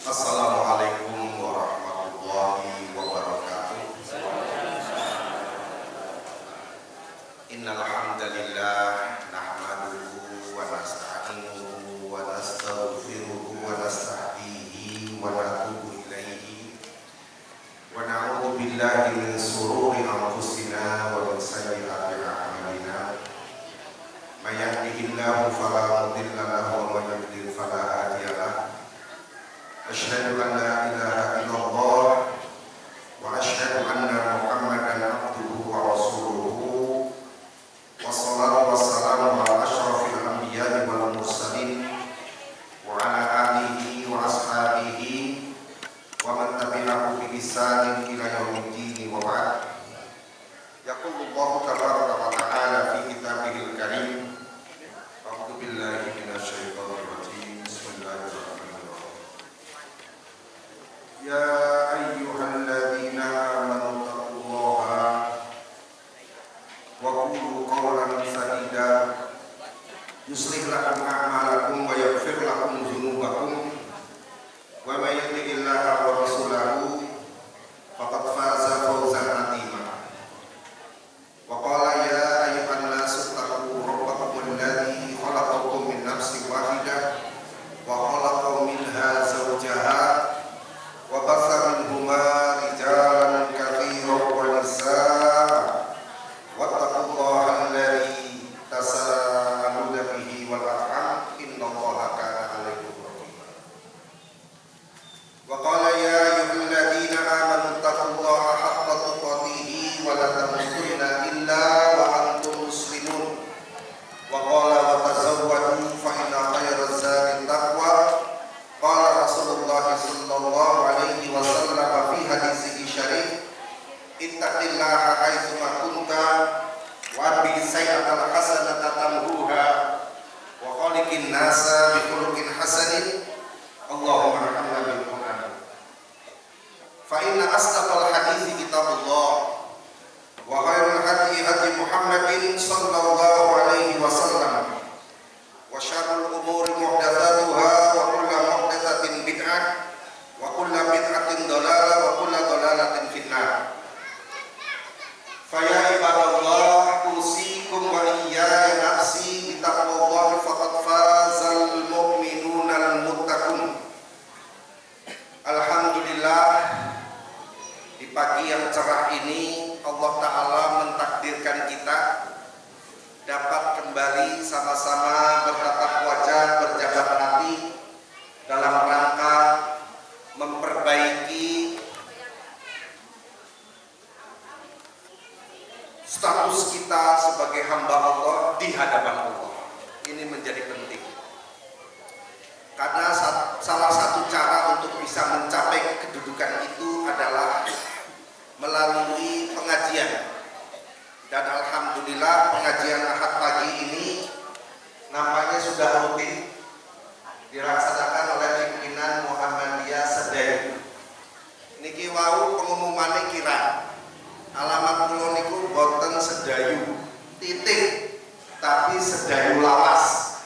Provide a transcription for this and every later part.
Assalamualaikum warahmatullahi wabarakatuh. Innal hamdalillah nahmaduhu wa nasta'inuhu wa nastaghfiruhu wa nastahdihi wa natubu ilaihi wa na'udzu billahi min shururi anfusina wa min sayyiati a'malina. May yahdihillahu fala mudilla lahu wa may yudlil fala hadiya lahu. Asyhadu an la ilaha illallah wa asyhadu anna Muhammadan abduhu wa rasuluhu. Wassalatu wassalamu ala asyrafil anbiya'i wal mursalin wa ala alihi wa ashabihi wa man tabi'ahu bi ihsanin ila yaumiddin wa ba'd. Yaqulullahu tabaraka wa ta'ala fi kitabihil karim. A'udzu billahi minasyaitonir rajim. Bismillahirrahmanirrahim. Ya ayyuhalladzina amanu taqullaha wa qulu qawlan sadida yuslih lakum a'malakum wa yaghfir lakum dzunubakum wa may yuti'illaha wa rasulahu faqad faza fawzan 'azima. Wa qala ya ayyuhan nasu taqu rabbakum alladzi khalaqakum min nafsin wahidah wa khalaqa minha zawjaha wa bassa minhuma rijalan katsiran wa nisaa wattaqullaha alladzi tasaaluna bihi wal arham innallaha kana 'alaykum raqiba. Wa qala ya ayyuhalladzina amanu taqullaha haqqa tuqatih wa la tamutunna illa wa antum muslimun. Wa qala wa tazawwadu fa inna khairaz zadi taqwa. Qala Rasulullah sallallahu alaihi wasallam fi hadisihi syarif, ittaqillaha haitsu ma kunta wa atbi sayyi'atal hasanata tamhuha wa khaliqin nasa bi khuluqin hasanin. Allahumma arhamna bil Qur'an. Fa inna asdaqal hadithi kitabullah wa khairul hadi hadi Muhammadin sallallahu alaihi wasallam wa syarrul umuri muhdatsatuha wa kullu muhdatsatin bid'ah wa kullu bid'atin dhalalah wa kullu dhalalatin finnar. Fa ya ibadallah usikum wa iyaya nafsi bi taqwallahi faqad fazal mu'minunal muttaqun. Alhamdulillah, di pagi yang cerah ini Allah Ta'ala mentakdirkan kita dapat kembali sama-sama bertatap wajah, berjabat hati dalam rangka memperbaiki status kita sebagai hamba Allah di hadapan Allah. Ini menjadi penting karena salah satu cara untuk bisa mencapai kedudukan itu adalah melalui pengajian. Dan alhamdulillah pengajian Ahad pagi ini nampaknya sudah rutin dilaksanakan oleh pimpinan Muhammadiyah Sedayu. Niki wau pengumumannya kira alamat kula niku boten Sedayu titik tapi Sedayu lawas.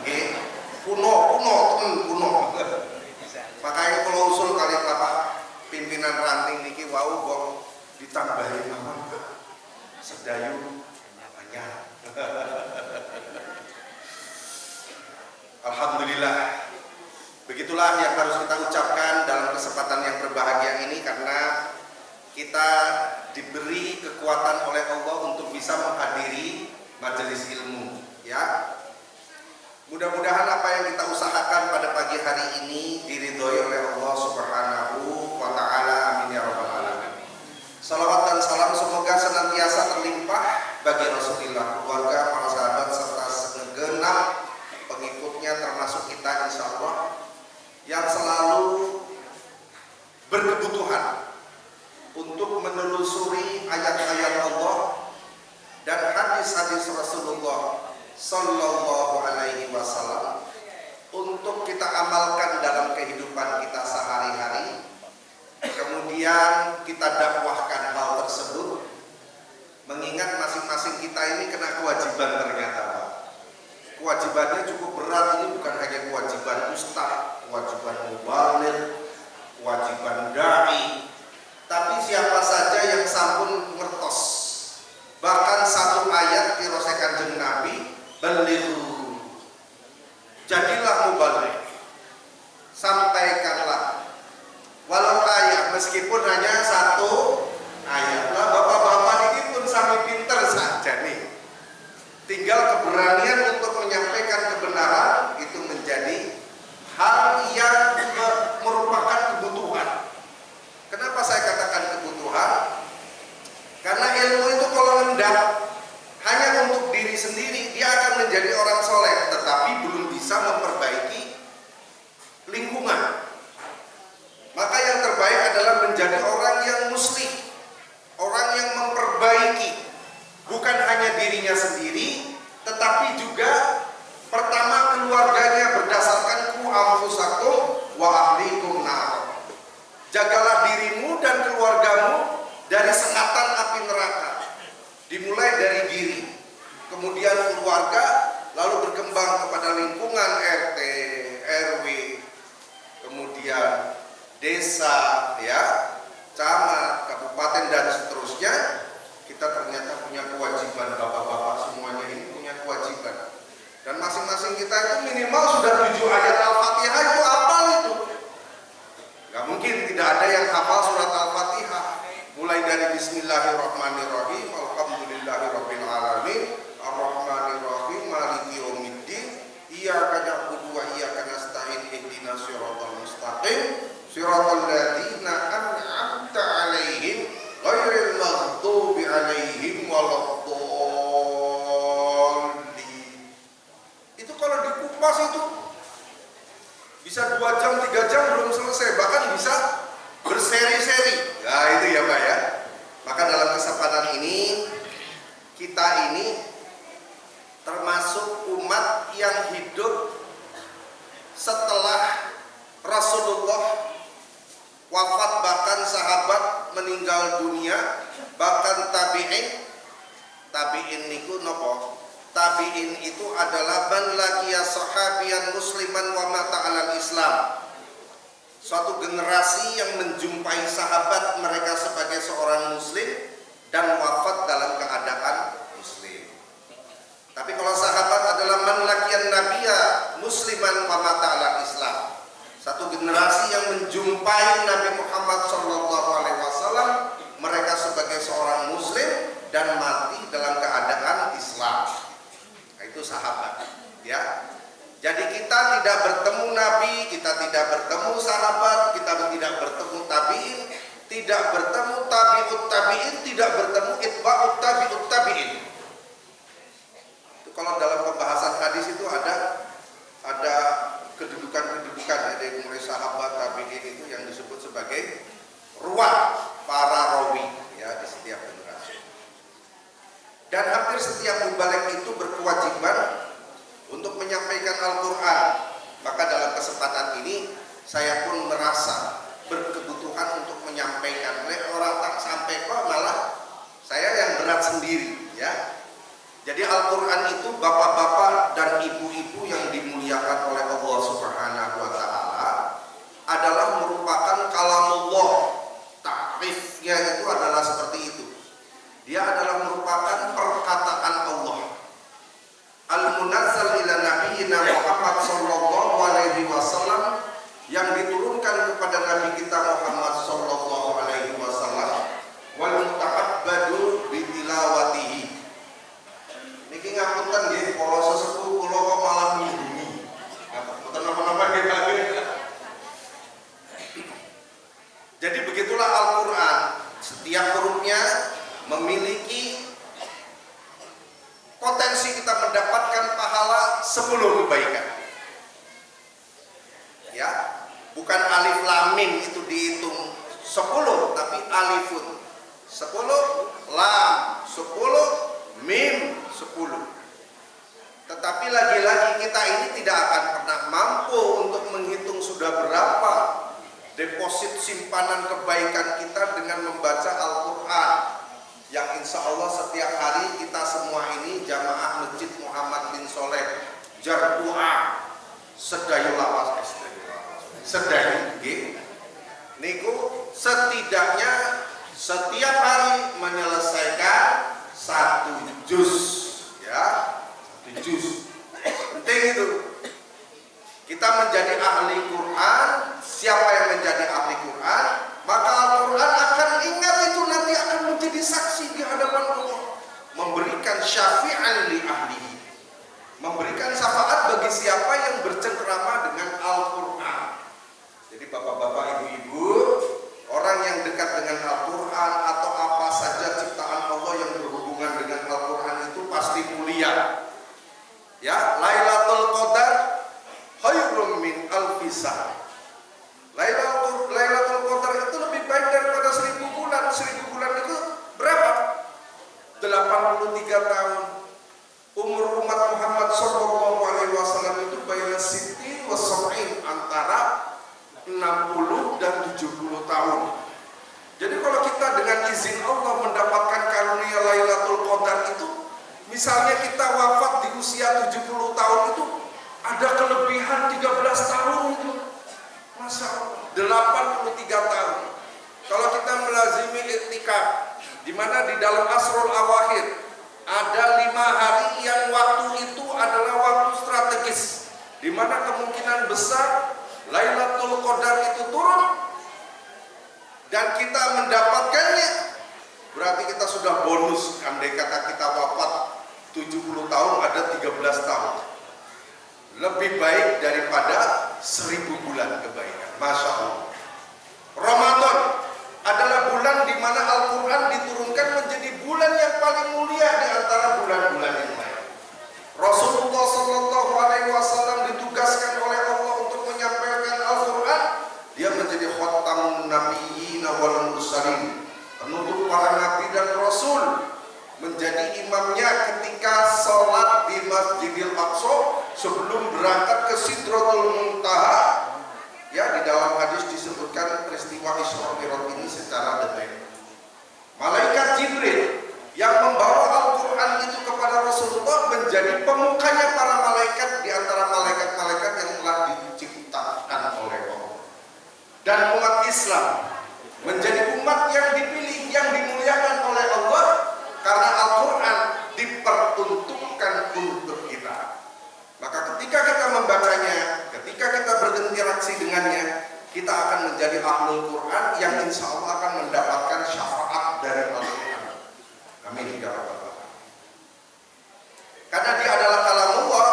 Nggih, kuno. Makanya kalau usul kali Bapak pimpinan ranting niki wau kok ditambahin nama Sedayu banyak. Alhamdulillah. Begitulah yang harus kita ucapkan dalam kesempatan yang berbahagia ini karena kita diberi kekuatan oleh Allah untuk bisa menghadiri majelis ilmu, ya. Mudah-mudahan apa yang kita usahakan pada pagi hari ini diridhoi oleh Allah Subhanahu wa taala. Amin ya rabbal alamin. Salawat dan salam semoga senantiasa terlimpah bagi Rasulullah, keluarga, para sahabat serta segenap pengikutnya termasuk kita insyaallah yang selalu berkebutuhan untuk menelusuri ayat-ayat Allah dan hadis-hadis Rasulullah sallallahu alaihi wasallam untuk kita amalkan dalam kehidupan kita sehari-hari. Kemudian kita dakwahkan hal tersebut, mengingat masing-masing kita ini kena kewajiban ternyata, Pak. Kewajibannya cukup berat, ini bukan hanya kewajiban ustaz, kewajiban mubaligh, jadilah mubaligh, sampaikanlah walau ayat, meskipun hanya satu ayat. Lah bapak-bapak ini pun sami pinter saja nih, tinggal keberanian untuk menyampaikan kebenaran itu menjadi hal yang merupakan kebutuhan. Kenapa saya katakan kebutuhan? Karena ilmu itu kalau ngendap hanya untuk diri sendiri, dia akan menjadi orang soleh, tetapi belum bisa memperbaiki lingkungan. Maka yang terbaik adalah menjadi orang yang muslih, orang yang memperbaiki, bukan hanya dirinya sendiri, tetapi juga pertama keluarganya, berdasarkan ku anfusakum wa ahlikum nar. Jagalah dirimu dan keluargamu dari sengatan api neraka. Dimulai dari diri, kemudian keluarga, lalu berkembang kepada lingkungan RT, RW, kemudian desa, ya, camat, kabupaten dan seterusnya. Kita ternyata punya kewajiban, bapak-bapak semuanya ini punya kewajiban. Dan masing-masing kita itu minimal sudah 7 ayat Al-Fatihah itu hafal itu. Gak mungkin tidak ada yang hafal surat Al-Fatihah. Mulai dari Bismillahirrahmanirrahim, Alhamdulillahirabbil alamin, Ar-Rahmanirrahim, Maliki yaumiddin, Iyyaka na'budu wa iyyaka nasta'in, ihdinas siratal mustaqim, siratal ladzina an'amta 'alaihim, ghairil maghdubi 'alaihim waladdallin. Itu kalau dikupas itu bisa 2 jam, 3 jam belum selesai, bahkan bisa berseri-seri. Nah itu ya Pak ya. Maka dalam kesempatan ini, kita ini termasuk umat yang hidup setelah Rasulullah wafat, bahkan sahabat meninggal dunia, bahkan tabi'in niku nopo? Tabi'in itu adalah man laqiya sahabiyan musliman wa mata 'alal Islam. Suatu generasi yang menjumpai sahabat mereka sebagai seorang muslim dan wafat dalam keadaan muslim. Tapi kalau sahabat adalah man laqiyan nabiyya musliman wa mata 'alal Islam. Satu generasi yang menjumpai Nabi Muhammad SAW, mereka sebagai seorang muslim dan mati dalam keadaan Islam. Nah, itu sahabat, ya. Jadi kita tidak bertemu Nabi, kita tidak bertemu sahabat, kita tidak bertemu tabi'in, tidak bertemu tabi'ut tabi'in, tidak bertemu itba'ut tabi'ut tabi'in. Itu kalau dalam pembahasan hadis itu ada kedudukan-kedudukan, ada mulai sahabat, tabi'in itu yang disebut sebagai ruwat, para rawi, ya, di setiap generasi. Dan hampir setiap mubaligh itu berkewajiban untuk menyampaikan Al-Quran. Maka dalam kesempatan ini saya pun merasa berkebutuhan untuk menyampaikan. Orang tak sampai kok malah saya yang berat sendiri, ya. Jadi Al-Quran itu bapak-bapak dan ibu-ibu yang dimuliakan oleh Allah Subhanahu wa Ta'ala adalah merupakan kalamullah. Ta'rifnya itu adalah seperti itu. Dia adalah merupakan perkataan Allah. Al-munazzal ila nabiyyina Muhammad sallallahu alaihi wasallam, yang diturunkan kepada Nabi kita Muhammad sallallahu alaihi wasallam, wal muta'abbadu bi tilawatihi. Niki ngapunten nggih para sesepuh kula kok malah ngundungi. Ngapunten napa-napa nggih Pak. Jadi begitulah Al-Qur'an, setiap hurufnya memiliki potensi kita mendapatkan pahala 10 kebaikan. Ya, bukan alif lam mim itu dihitung 10, tapi alifun 10, lam 10, mim 10. Tetapi lagi-lagi kita ini tidak akan pernah mampu untuk menghitung sudah berapa deposit simpanan kebaikan kita dengan membaca Al-Quran, yang insya Allah setiap hari kita semua ini jamaah Masjid Muhammad bin Soleh Jarbu'a sedayu lawas sedayu niku setidaknya setiap hari menyelesaikan 1 juz, ya, 1 juz. Penting itu. kita menjadi ahli Quran. Siapa yang menjadi ahli Quran, maka Al-Quran akan ingat itu, nanti akan menjadi saksi di hadapan Allah, memberikan syafi'an li ahlihi, memberikan syafaat bagi siapa yang bercengkrama dengan Al-Quran. Jadi bapak-bapak, ibu-ibu, orang yang dekat dengan Al-Quran atau apa saja ciptaan Allah yang berhubungan dengan Al-Quran itu pasti mulia. Ya, Lailatul Qadar khairun min alfi syahr. Lailatul Qadar itu lebih baik daripada 1000 bulan. 1000 bulan itu berapa? 83 tahun. Umur umat Muhammad sallallahu alaihi wasallam itu baina sittin wa sab'in, antara 60 dan 70 tahun. Jadi kalau kita dengan izin Allah mendapatkan karunia Lailatul Qadar itu, misalnya kita wafat di usia 70 tahun itu, ada kelebihan 13 tahun itu. Masya Allah, 83 tahun. Kalau kita melazimi iktikaf, di mana di dalam Asrul Awakhir ada 5 hari yang waktu itu adalah waktu strategis, di mana kemungkinan besar Lailatul Qadar itu turun dan kita mendapatkannya, berarti kita sudah bonus. Andai kata kita wafat 70 tahun, ada 13 tahun, lebih baik daripada 1000 bulan kebaikan. Masya Allah. Ramadan adalah bulan di mana Al-Quran diturunkan menjadi bulan yang paling mulia di antara bulan-bulan yang lain. Rasulullah Sallallahu Alaihi Wasallam ditugaskan oleh Allah untuk menyampaikan Al-Quran. Dia menjadi khatamun nabiyyin wal mursalin, penutup para nabi dan rasul, menjadi imamnya ketika sholat di Masjidil Aqsa sebelum berangkat ke Sidratul Muntaha. Ya, di dalam hadis disebutkan peristiwa Isra Mi'raj ini secara detail. Malaikat Jibril yang membawa Al-Quran itu kepada Rasulullah menjadi pemukanya para malaikat di antara malaikat-malaikat yang telah diciptakan oleh Allah. Dan umat Islam menjadi umat yang dipilih, yang dimuliakan oleh Allah, karena Al-Quran diperuntukkan untuk kita. Maka ketika kita membacanya, ketika kita berinteraksi dengannya, kita akan menjadi ahlul Quran yang insya Allah akan mendapatkan syafaat dari Al-Quran. Amin ya rabbal alamin. Karena dia adalah kalamullah,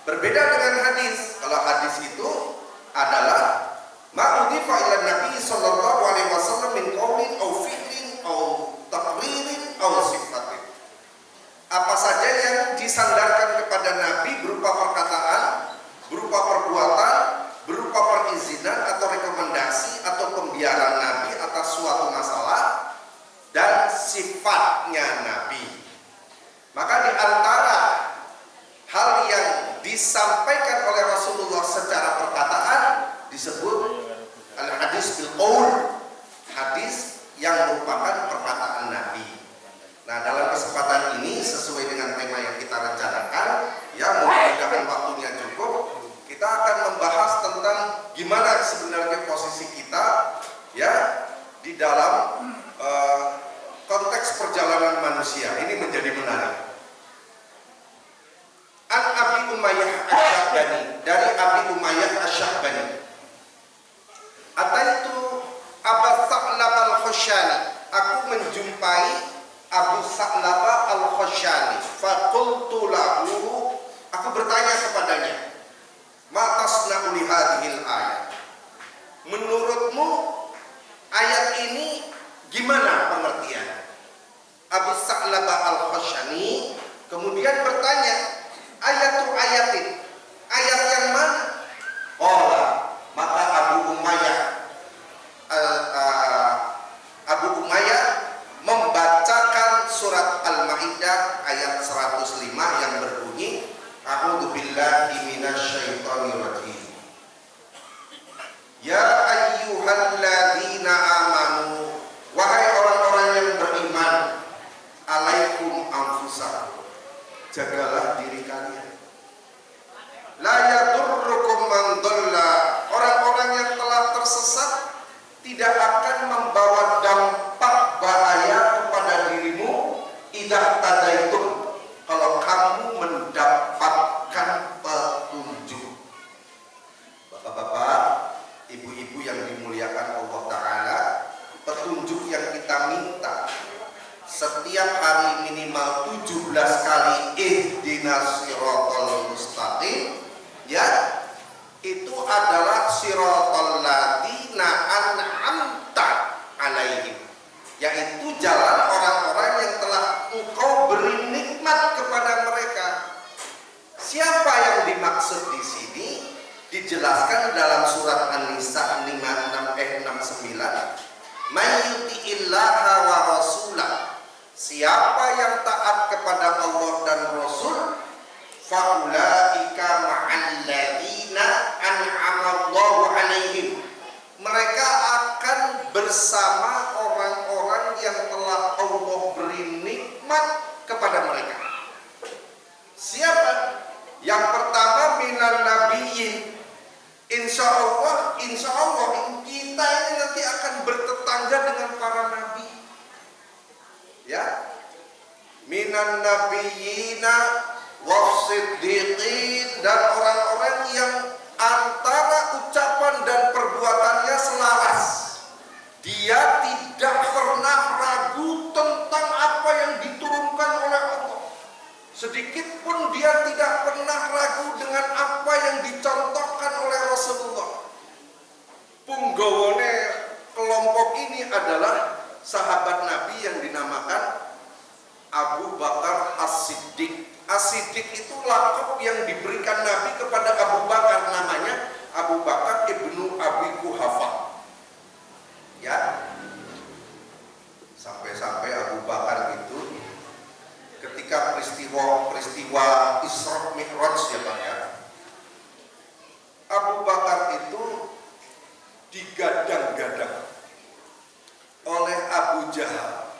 berbeda dengan hadis. Kalau hadis itu adalah ma'udhifa ila Nabi sallallahu alaihi wasallam min qaulin aw fi'lin aw taqririn aw sifatin. Apa saja yang disandarkan kepada Nabi berupa perkataan, berupa perbuatan, berupa perizinan atau rekomendasi atau pembiaran Nabi atas suatu masalah, dan sifatnya Nabi. Maka di antara hal yang disampaikan oleh Rasulullah secara perkataan disebut al-hadis bil qaul, hadis yang merupakan perkataan Nabi. Nah, dalam kesempatan ini sesuai dengan tema yang kita rencanakan, ya mudah-mudahan waktunya cukup, kita akan membahas tentang gimana sebenarnya posisi kita ya di dalam konteks perjalanan manusia. Ini menjadi menarik. An Abi Umayyah Asy-Syahbani, dari Abi Umayyah Asy-Syahbani. Ataitu Abu Sa'lab al-Khushani, aku menjumpai Abu Sa'labah al-Khushani. Faqultu lahu, aku bertanya kepadanya, ma tasna'u li hadhil ayat, menurutmu ayat ini gimana pengertian? Abu Sa'labah al-Khushani kemudian bertanya, ayatu ayatin, ayat yang mana? Maka Abu Umayyah membacakan surat Al-Maidah ayat 105 yang berbunyi, A'udzu billahi itu adalah siratal ladzina an'amta alaihim, yaitu jalan orang-orang yang telah Engkau beri nikmat kepada mereka. Siapa yang dimaksud di sini? Dijelaskan dalam surat An-Nisa 69, "May yuti'illaha wa rasulah." Siapa yang taat kepada Allah dan Rasul, faulaika ma'al ladzina an'amallahu alaihim. Mereka akan bersama orang-orang yang telah Allah beri nikmat kepada mereka. Siapa? Yang pertama minan nabiyyin. Insya Allah kita ini nanti akan bertetangga dengan para nabi. Ya, minan nabiyyina wasiddiqin, dan orang-orang yang antara ucapan dan perbuatannya selaras. Dia tidak pernah ragu tentang apa yang diturunkan oleh Allah. Sedikit pun dia tidak pernah ragu dengan apa yang dicontohkan oleh Rasulullah. Punggawone kelompok ini adalah sahabat Nabi yang dinamakan Abu Bakar As-Siddiq. As-Siddiq itu lakop yang diberikan Nabi kepada Abu Bakar, namanya Abu Bakar ibnu Abi Quhafa. Ya, sampai-sampai Abu Bakar itu ketika peristiwa Isra Mi'raj, ya Pak ya, Abu Bakar itu digadang-gadang oleh Abu Jahal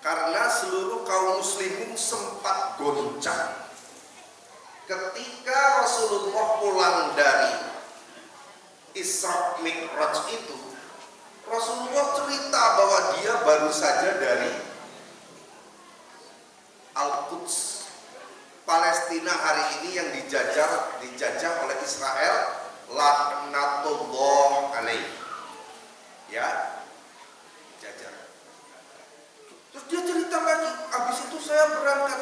karena seluruh kaum muslimin sempat goncang ketika Rasulullah pulang dari Isra Mi'raj itu. Rasulullah cerita bahwa dia baru saja dari Al-Quds, Palestina hari ini yang dijajah oleh Israel, laknatullah alaih. Ya, jajah. Terus dia cerita lagi, habis itu saya berangkat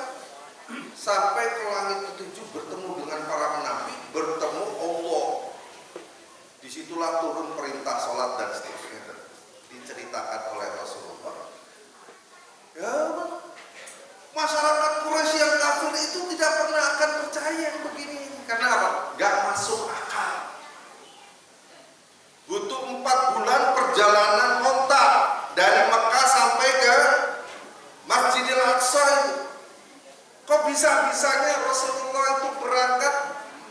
sampai ke langit ketujuh, bertemu dengan para nabi, bertemu Allah. Disitulah turun perintah sholat dan seterusnya, diceritakan oleh Rasulullah. Ya, masyarakat Quraisy yang kafir itu tidak pernah akan percaya yang begini. Karena apa? Gak masuk akal. Butuh 4 bulan perjalanan onta dari Mekah sampai ke Masjidil Aqsa itu. Kok bisa-bisanya Rasulullah itu berangkat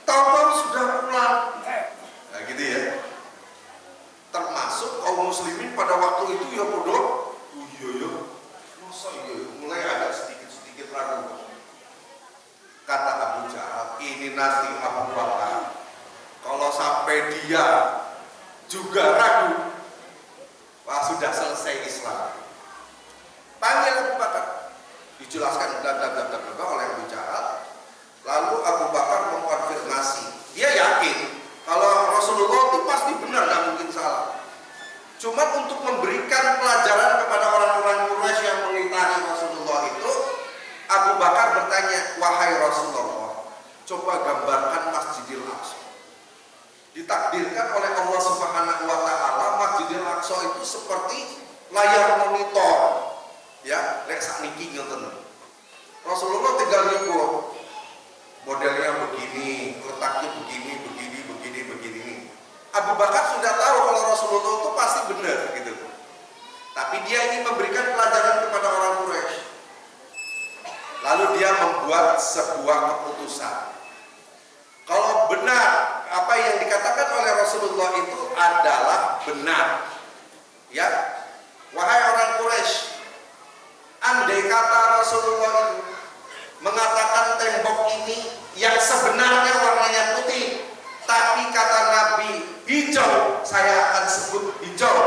tahu-tahu sudah pulang? Nah gitu ya. Termasuk kaum muslimin pada waktu itu ya bodoh. Oh iya ya. Masa iya ya? Mulai ada sedikit ragu. Kata Abu Jahal, ini nanti Abu Bakar kalau sampai dia juga ragu, wah sudah selesai Islam. Panggil Abu Bakar, dijelaskan oleh Abu Jahal. Lalu Abu Bakar mengkonfirmasi, dia yakin kalau Rasulullah itu pasti benar, gak mungkin salah. Cuma untuk memberikan pelajaran kepada orang-orang Quraisy yang mengitari Rasulullah itu, Abu Bakar bertanya, wahai Rasulullah, coba gambarkan Masjidil Aqsa. Ditakdirkan oleh Allah Subhanahu wa Ta'ala, Masjidil Aqsa itu seperti layar monitor. Ya, lek sakniki ngoten. Rasulullah tinggal nyebut modelnya begini, letaknya begini. Abu Bakar sudah tahu kalau Rasulullah itu pasti benar gitu. Tapi dia ingin memberikan pelajaran kepada orang Quraisy. Lalu dia membuat sebuah keputusan. Kalau benar apa yang dikatakan oleh Rasulullah itu adalah benar, ya, wahai orang Quraisy, andai kata Rasulullah itu mengatakan tembok ini yang sebenarnya warnanya putih, tapi kata Nabi hijau, saya akan sebut hijau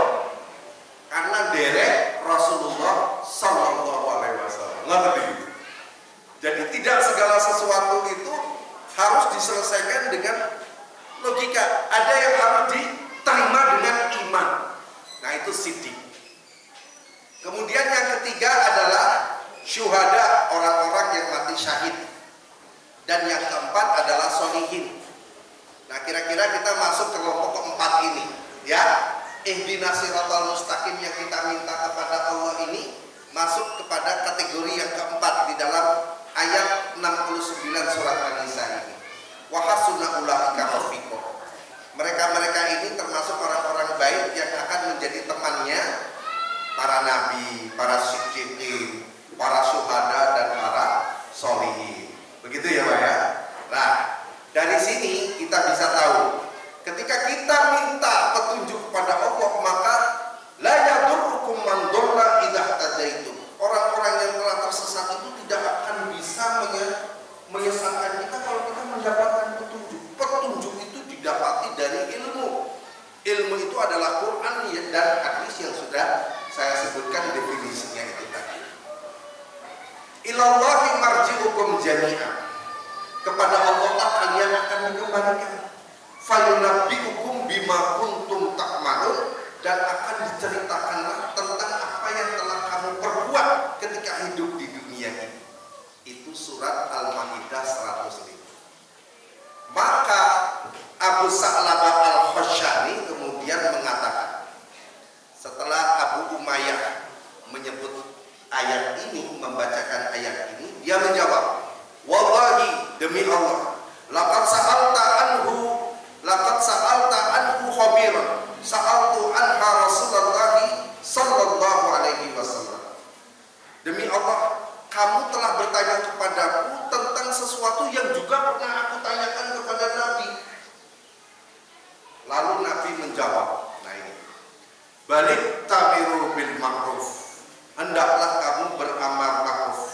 karena derek Rasulullah Sallallahu Alaihi Wasallam. Ngerti? Jadi tidak segala sesuatu itu harus diselesaikan dengan logika. Ada yang harus diterima dengan iman. Nah itu siddiq. Kemudian yang ketiga adalah syuhada, orang-orang yang mati syahid. Dan yang keempat adalah sholihin. Nah kira-kira kita masuk ke kelompok keempat ini, ya. Ihdinas siratal mustaqim yang kita minta kepada Allah ini masuk kepada kategori yang keempat di dalam ayat 69 surat An-Nisa ini. Wa hasuna ulaika rafiqa. Mereka-mereka ini termasuk orang-orang baik yang akan menjadi temannya para nabi, para siddiqin, para syuhada dan para sholihin. Begitu ya, Pak ya. Nah, dari sini kita bisa tahu ketika kita minta petunjuk kepada Allah, maka la yadurrukum man dhalla idza tadaitum. Orang-orang yang telah tersesat itu tidak akan bisa menyesatkan kita kalau kita mendapatkan petunjuk. Petunjuk itu didapati dari ilmu. Ilmu itu adalah Quran dan hadis yang sudah saya sebutkan definisinya itu tadi. Ilallahi marji'ukum jami'an. Kepada Allah lah kalian akan dikembalikan. Fayunabbi'ukum bima kuntum ta'malun, dan akan diceritakanlah tentang apa yang telah kamu perbuat ketika hidup di dunia ini. Itu surat Al-Maidah 105. Maka Abu Sa'labah Al-Khushani kemudian mengatakan, setelah Abu Umayyah menyebut ayat ini, membacakan ayat ini, dia menjawab, wallahi, demi Allah, laqad sa'alta anhu khabiran, sa'altu anha Rasulullah sallallahu alaihi wasallam. Demi Allah, kamu telah bertanya kepadaku tentang sesuatu yang juga pernah aku tanyakan kepada Nabi. Lalu Nabi menjawab, nah ini, balik tamiru bil ma'ruf, hendaklah kamu beramar ma'ruf,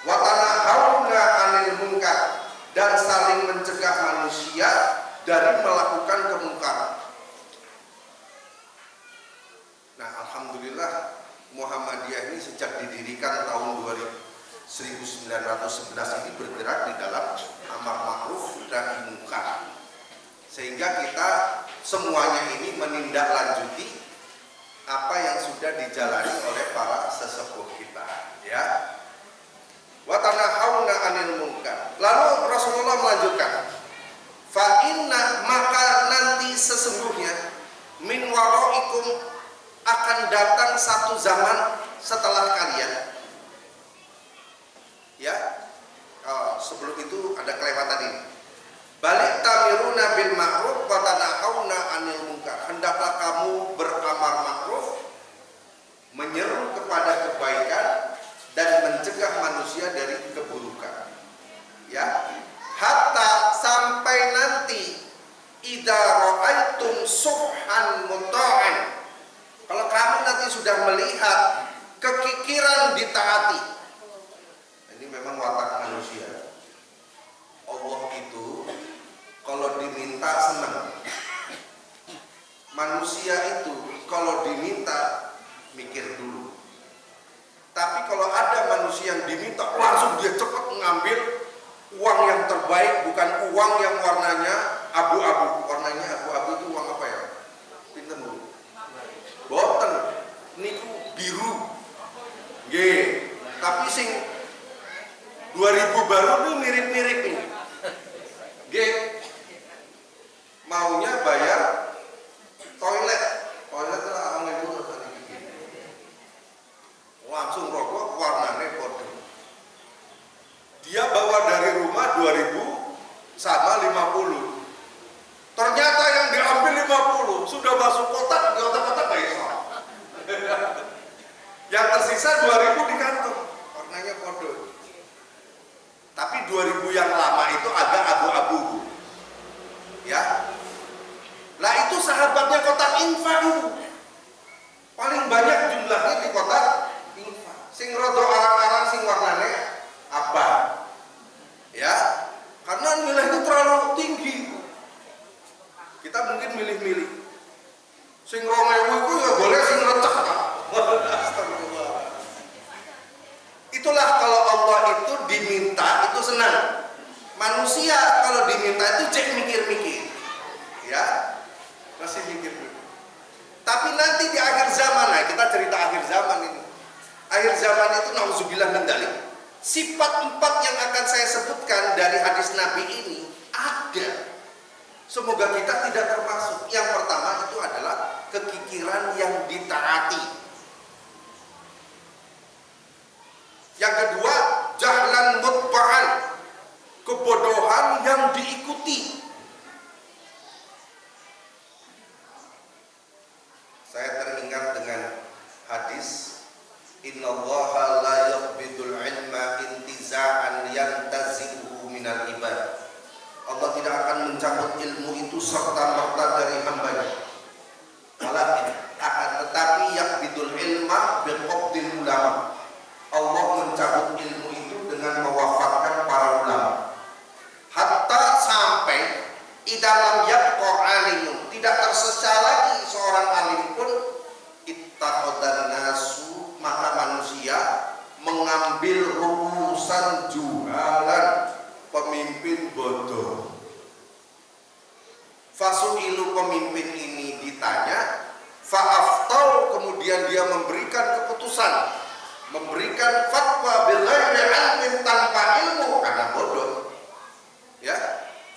wa tanahawna 'anil munkar, dan saling mencegah manusia dari melakukan kemungkaran. Nah, alhamdulillah Muhammadiyah ini sejak didirikan tahun 1911 ini bergerak di dalam amar ma'ruf dan munkar, sehingga kita semuanya ini menindaklanjuti apa yang sudah dijalani oleh para sesepuh kita, ya. Wa tanahawna 'anil munkar. Lalu Rasulullah melanjutkan, fa inna, maka nanti sesungguhnya min waraikum, akan datang satu zaman setelah kalian, ya. Sebelum itu ada kelewatan ini, balik tamiruna bil ma'ruf wa tanahawna 'anil munkar, hendaklah kamu beramar ma'ruf, menyeru kepada kebaikan dan mencegah manusia dari keburukan, ya. Hatta, sampai nanti, idza ra'aitum subhan muta'an, kalau kamu nanti sudah melihat kekikiran ditaati. Ini memang watak manusia. Allah itu kalau diminta senang. Manusia itu kalau diminta mikir dulu. Tapi kalau ada manusia yang diminta langsung dia cepat mengambil uang yang terbaik, bukan uang yang warnanya abu-abu. Warnanya abu-abu itu uang apa ya? Pinten Bu? Boten niku biru. Nggih, tapi sing 2000 baru nih mirip-mirip nih. Nggih. Maunya bayar toilet lah orang itu langsung rokok warnanya kode. Dia bawa dari rumah 2000 sama 50. Ternyata yang diambil 50 sudah masuk kotak, di kotak-kotak nggak iso. Yang tersisa 2000 di kantong, warnanya kode. Tapi 2000 yang lama itu agak abu-abu, ya. Lah itu sahabatnya kotak infak itu. Paling banyak jumlahnya di kotak infak. Sing rodo arang-arang sing warnanya abang, ya. Karena nilainya terlalu tinggi. Kita mungkin milih-milih. Sing 2000 itu ya boleh, sing recek. Astagfirullah. Itulah kalau Allah itu diminta itu senang. Manusia kalau diminta itu cek mikir-mikir, ya, masih mikir-mikir. Tapi nanti di akhir zaman, nah kita cerita akhir zaman ini. Akhir zaman itu nauzubillah min dzalik. Sifat 4 yang akan saya sebutkan dari hadis Nabi ini ada. Semoga kita tidak termasuk. Yang pertama itu adalah kekikiran yang ditaati. Yang kedua, jahlan mutba'an, kebodohan yang diikuti. Saya teringat dengan hadis, innallaha la yaqbidul ilma intiza'an yantazi'uhu minal ibad. Allah tidak akan mencabut ilmu itu serta-merta dari hambanya. Tetapi yaqbidul ilma biqabdil ulama. Allah mencabut ilmu itu dengan mewafatkan para ulama. Hatta sampai idalam yabqa alimun, tidak tersisa lagi seorang alim pun, ittakhadhan nasu, maka manusia mengambil rumusan juhalan, pemimpin bodoh. Fasu'ilu, pemimpin ini ditanya, fa'aftau, kemudian dia memberikan keputusan, memberikan fatwa bighairi ilmin, tanpa ilmu, karena bodoh. Ya,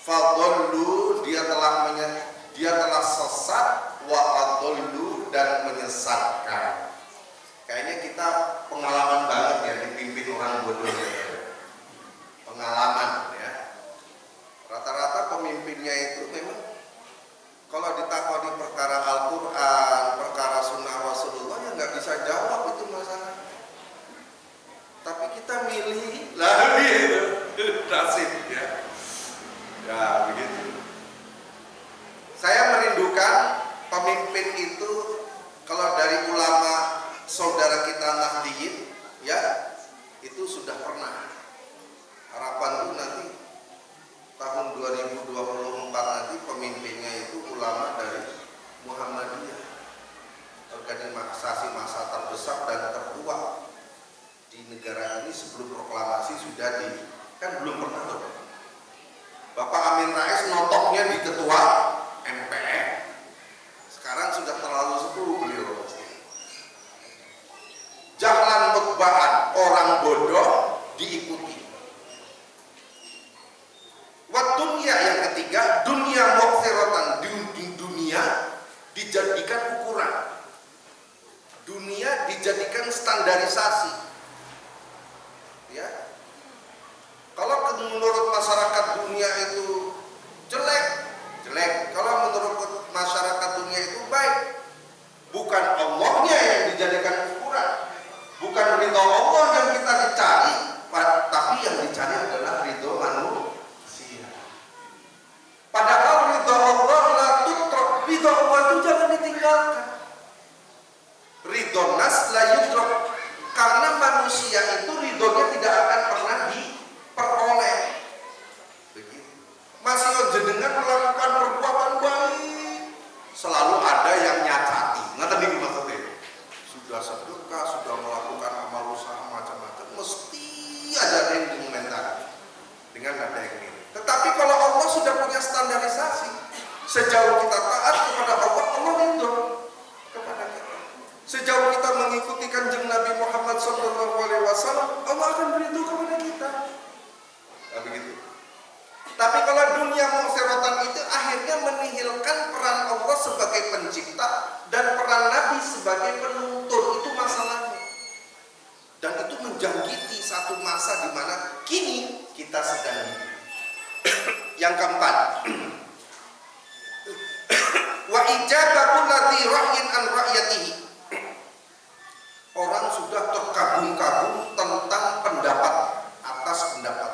fadallu, dia telah sesat, wa adallu, dan menyesatkan. Kayaknya kita pengalaman banget ya dipimpin orang bodoh ya. Pengalaman ya. Rata-rata pemimpinnya itu memang kalau ditakoni perkara Al-Quran, perkara Sunnah Rasulullah, ya nggak bisa jawab itu masalah. Tapi kita milih lah gitu, nasib ya. Ya begitu. Saya merindukan pemimpin itu, kalau dari ulama saudara kita Nahdliyin, ya itu sudah pernah. Harapanku nanti tahun 2024 nanti pemimpinnya itu ulama dari Muhammadiyah, organisasi massa terbesar dan tertua di negara ini. Sebelum proklamasi sudah kan belum pernah loh. Bapak Amin Rais notoknya di ketua MPR. Sekarang sudah terlalu sepuh beliau. Jahlan mutba'an, orang bodoh diikuti. Wat dunia, yang ketiga, dunia muqsiratan, di dunia dijadikan ukuran. Dunia dijadikan standarisasi. Ya. Kalau menurut masyarakat dunia itu jelek. Kalau menurut masyarakat dunia itu baik. Bukan Allahnya yang dijadikan ukuran. Bukan ridho Allah yang kita dicari, tapi yang dicari adalah ridho manusia. Padahal ridho Allah la tutrok, ridho Allah itu jangan ditinggalkan. Ridho nas la yutrok, karena manusia itu ridhonya tidak akan pernah diperoleh. Begitu. Masih jenengan melakukan perbuatan baik, selalu ada yang nyacati. Ngerti nih maksudnya? Sudah sedekah, sudah melakukan amal usaha macam-macam, mesti aja ada yang dikomentari dengan ada yang ini. Tetapi kalau Allah sudah punya standarisasi, sejauh kita taat kepada Allah, Allah ridho kepada kita. Sejauh kita mengikuti kanjeng Nabi Muhammad SAW, Allah akan ridho kepada kita. Nah, begitu. Tapi kalau dunia muqsiratan itu akhirnya menihilkan peran Allah sebagai pencipta dan peran Nabi sebagai penuntun, itu masalahnya. Dan itu menjangkiti satu masa di mana kini kita sedang hidup. Yang keempat, wa ijabatu ladzi ra'yin an ra'yatihi. Orang sudah terkagum-kagum tentang pendapat atas pendapat.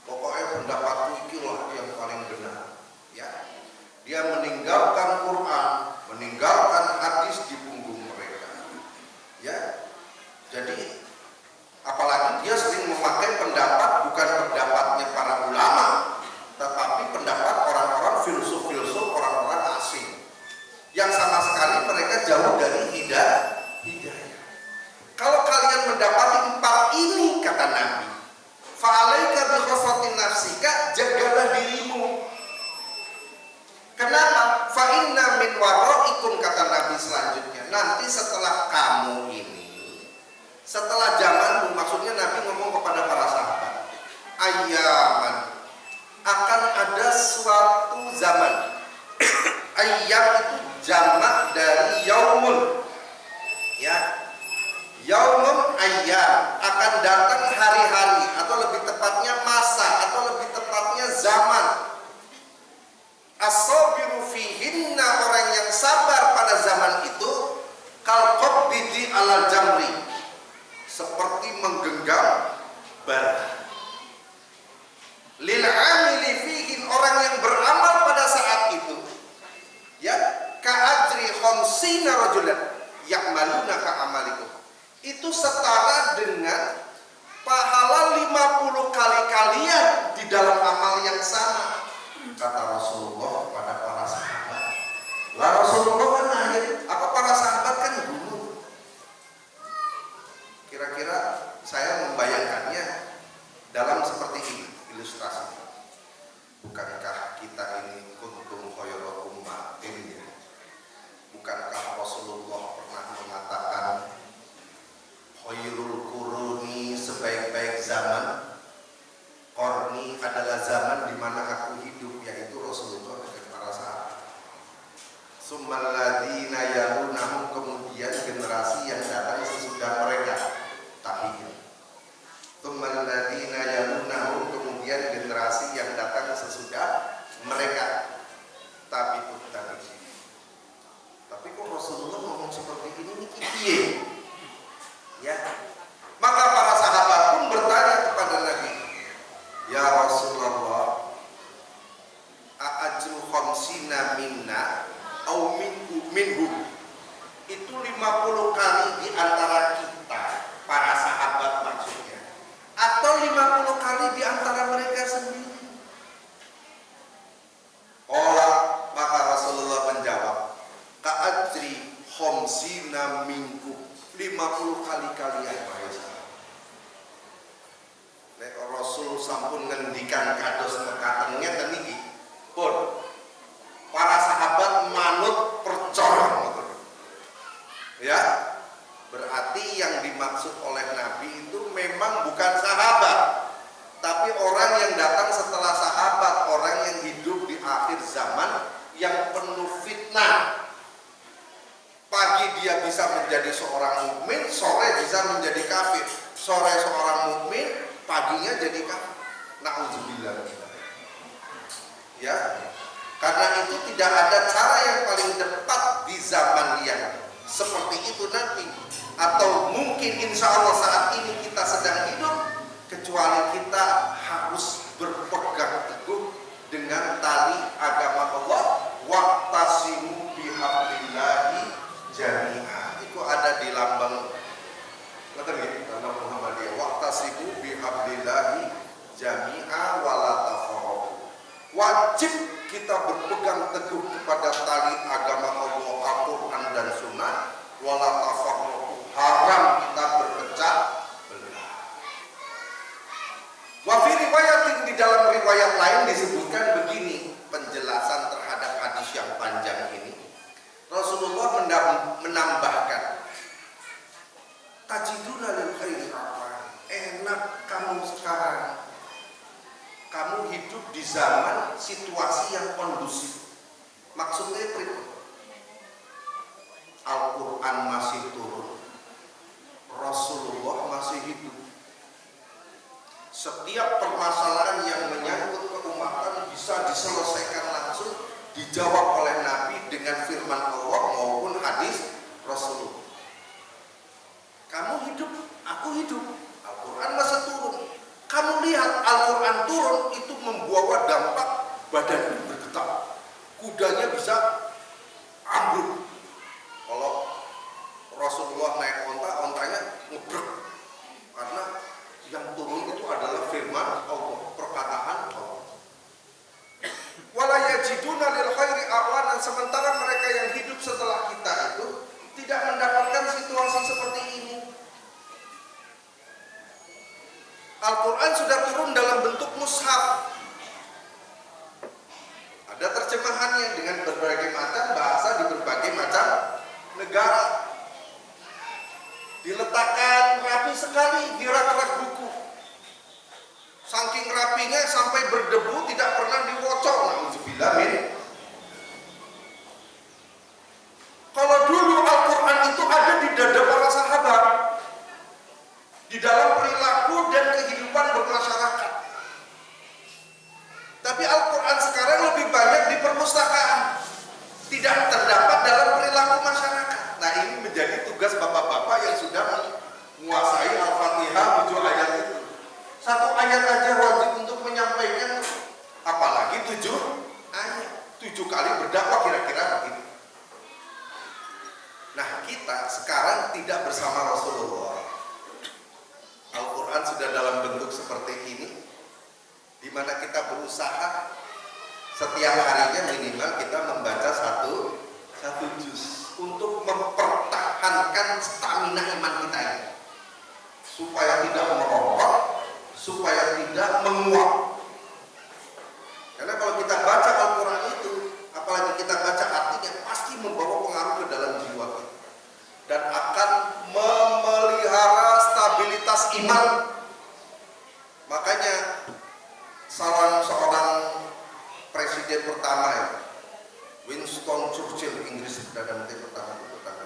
Pokoknya pendapatku ikilah yang paling benar. Ya, dia meninggalkan Quran, meninggalkan hadis di punggung mereka. Ya, jadi apalagi dia sering memakai pendapat bukan pendapatnya para ulama, tetapi pendapat orang-orang filsuf-filsuf, orang-orang asing yang sama sekali mereka jauh dari hidayah. Kalau kalian mendapati empat ini, kata Nabi, fa'alaika bi khasatin nafsika, jagalah dirimu. Kenapa? Fa inna min waraikum, kata Nabi selanjutnya, nanti setelah kamu ini, setelah zamanmu, maksudnya Nabi ngomong kepada para sahabat, ayyaman, akan ada suatu zaman. Ayyam itu jamak dari yaumun. Ya. Yaumun ayyam, akan datang hari-hari, atau lebih tepatnya masa, atau lebih tepatnya zaman. As-sabiru fihinna, orang yang sabar pada zaman itu, kal qabidi alal jamri, seperti menggenggam bara. Lil amili fihin, orang yang beramal pada saat itu, ya, ka ajri khamsina rajulan ya'maluna ka amalikum, itu setara dengan pahala 50 kali kalian di dalam amal yang sama, kata Rasulullah kepada para sahabat. Lah Rasulullah kan para sahabat kan guru. Kira-kira saya membayangkannya dalam seperti ini ilustrasi. Bukankah kita ini kuntum khairu ummatin, ya? Bukankah Rasulullah pernah mengatakan khairul quruni, sebaik-baik zaman, qarni adalah zaman di mana aku hidup, yaitu Rasulullah dan para sahabat. Summal ladzina yalunahum, kemudian generasi yang datang sesudah mereka, tabi'in. Summal ladzina yalunahum, kemudian generasi yang datang sesudah mereka, tabi'ut tabi'in. Tapi kok Rasulullah ngomong seperti ini nih kiye? Ya. Maka para sahabat pun bertanya kepada Nabi, ya Rasulullah, a'ajru khamsina minna au minhum, itu 50 kali di antara kita, para sahabat maksudnya, atau 50 kali di antara mereka sendiri? Maka Rasulullah menjawab, ka'ajri khamsina minkum, 50 kali kalian, wahai sahabat. Nek Rasul sampun ngendikan kados mekatennya teniki pun para sahabat manut percaya, ya, berarti yang dimaksud oleh Nabi itu memang bukan sahabat, tapi orang yang datang setelah sahabat, orang yang hidup di akhir zaman yang penuh fitnah. Pagi dia bisa menjadi seorang mukmin, sore bisa menjadi kafir. Sore seorang mukmin, paginya jadi kafir. Nauzubillah. Ya. Karena itu tidak ada cara yang paling tepat di zaman yang seperti itu nanti, atau mungkin insya Allah saat ini kita sedang hidup, kecuali kita harus berpegang teguh dengan tali agama Allah. Waqtasimu bihablillahi jami'ah. Itu ada di lambang, ngerti nggih? Lambang Muhammadiyah. Waqtasimu bihablillahi jami'ah wala tafarraqu. Wajib kita berpegang teguh kepada tali agama Allah, Al-Quran dan Sunnah. Wala tafarraqu, haram kita berpecah belah. Wa fi riwayatin, di dalam riwayat lain disebutkan begini penjelasan terhadap hadis yang panjang ini. Rasulullah menambahkan, tajiduna lil khairi apa? Enak kamu sekarang. Kamu hidup di zaman situasi yang kondusif. Maksudnya itu, Al-Quran masih turun, Rasulullah masih hidup. Setiap permasalahan yang menyangkut keumatan bisa diselesaikan langsung, dijawab oleh Nabi dengan firman Allah maupun hadis Rasulullah. Kamu hidup, aku hidup, Al-Quran masih turun. Kamu lihat Al-Quran turun, itu membawa dampak badan bergetar, kudanya bisa ambruk. Kalau Rasulullah naik onta, ontanya ngebrek, karena yang turun itu adalah firman Allah, perkataan Allah. Wala yajiduna lil khairi awanan, sementara mereka yang hidup setelah kita itu tidak mendapatkan situasi seperti ini. Al-Quran sudah turun dalam bentuk mushaf. Ada terjemahannya dengan berbagai macam bahasa di berbagai macam negara. Diletakkan rapi sekali di rak-rak buku. saking rapinya sampai berdebu tidak pernah diwocok. Nauzubillah min. Kalau dulu Al-Quran itu ada di dada para sahabat, di dalam perilaku dan kehidupan bermasyarakat. Tapi Al-Quran sekarang lebih banyak di perpustakaan, tidak terdapat dalam perilaku masyarakat. Nah, ini menjadi tugas bapak-bapak yang sudah menguasai Al-Fatihah 7 ayat itu. 1 ayat aja wajib untuk menyampaikan, apalagi 7 ayat, 7 kali berdakwah kira-kira begitu. Nah, kita sekarang tidak bersama Rasulullah. Al-Quran sudah dalam bentuk seperti ini, di mana kita berusaha setiap harinya minimal kita membaca satu juz untuk mempertahankan stamina iman kita ini, supaya tidak merokok, supaya tidak menguap. Karena kalau kita baca Al-Quran itu, apalagi kita baca artinya, pasti membawa pengaruh ke dalam jiwa kita dan akan memelihara stabilitas iman. Makanya salah seorang presiden pertama ya, Winston Churchill, Inggris, Perdana Menteri pertama itu berkata,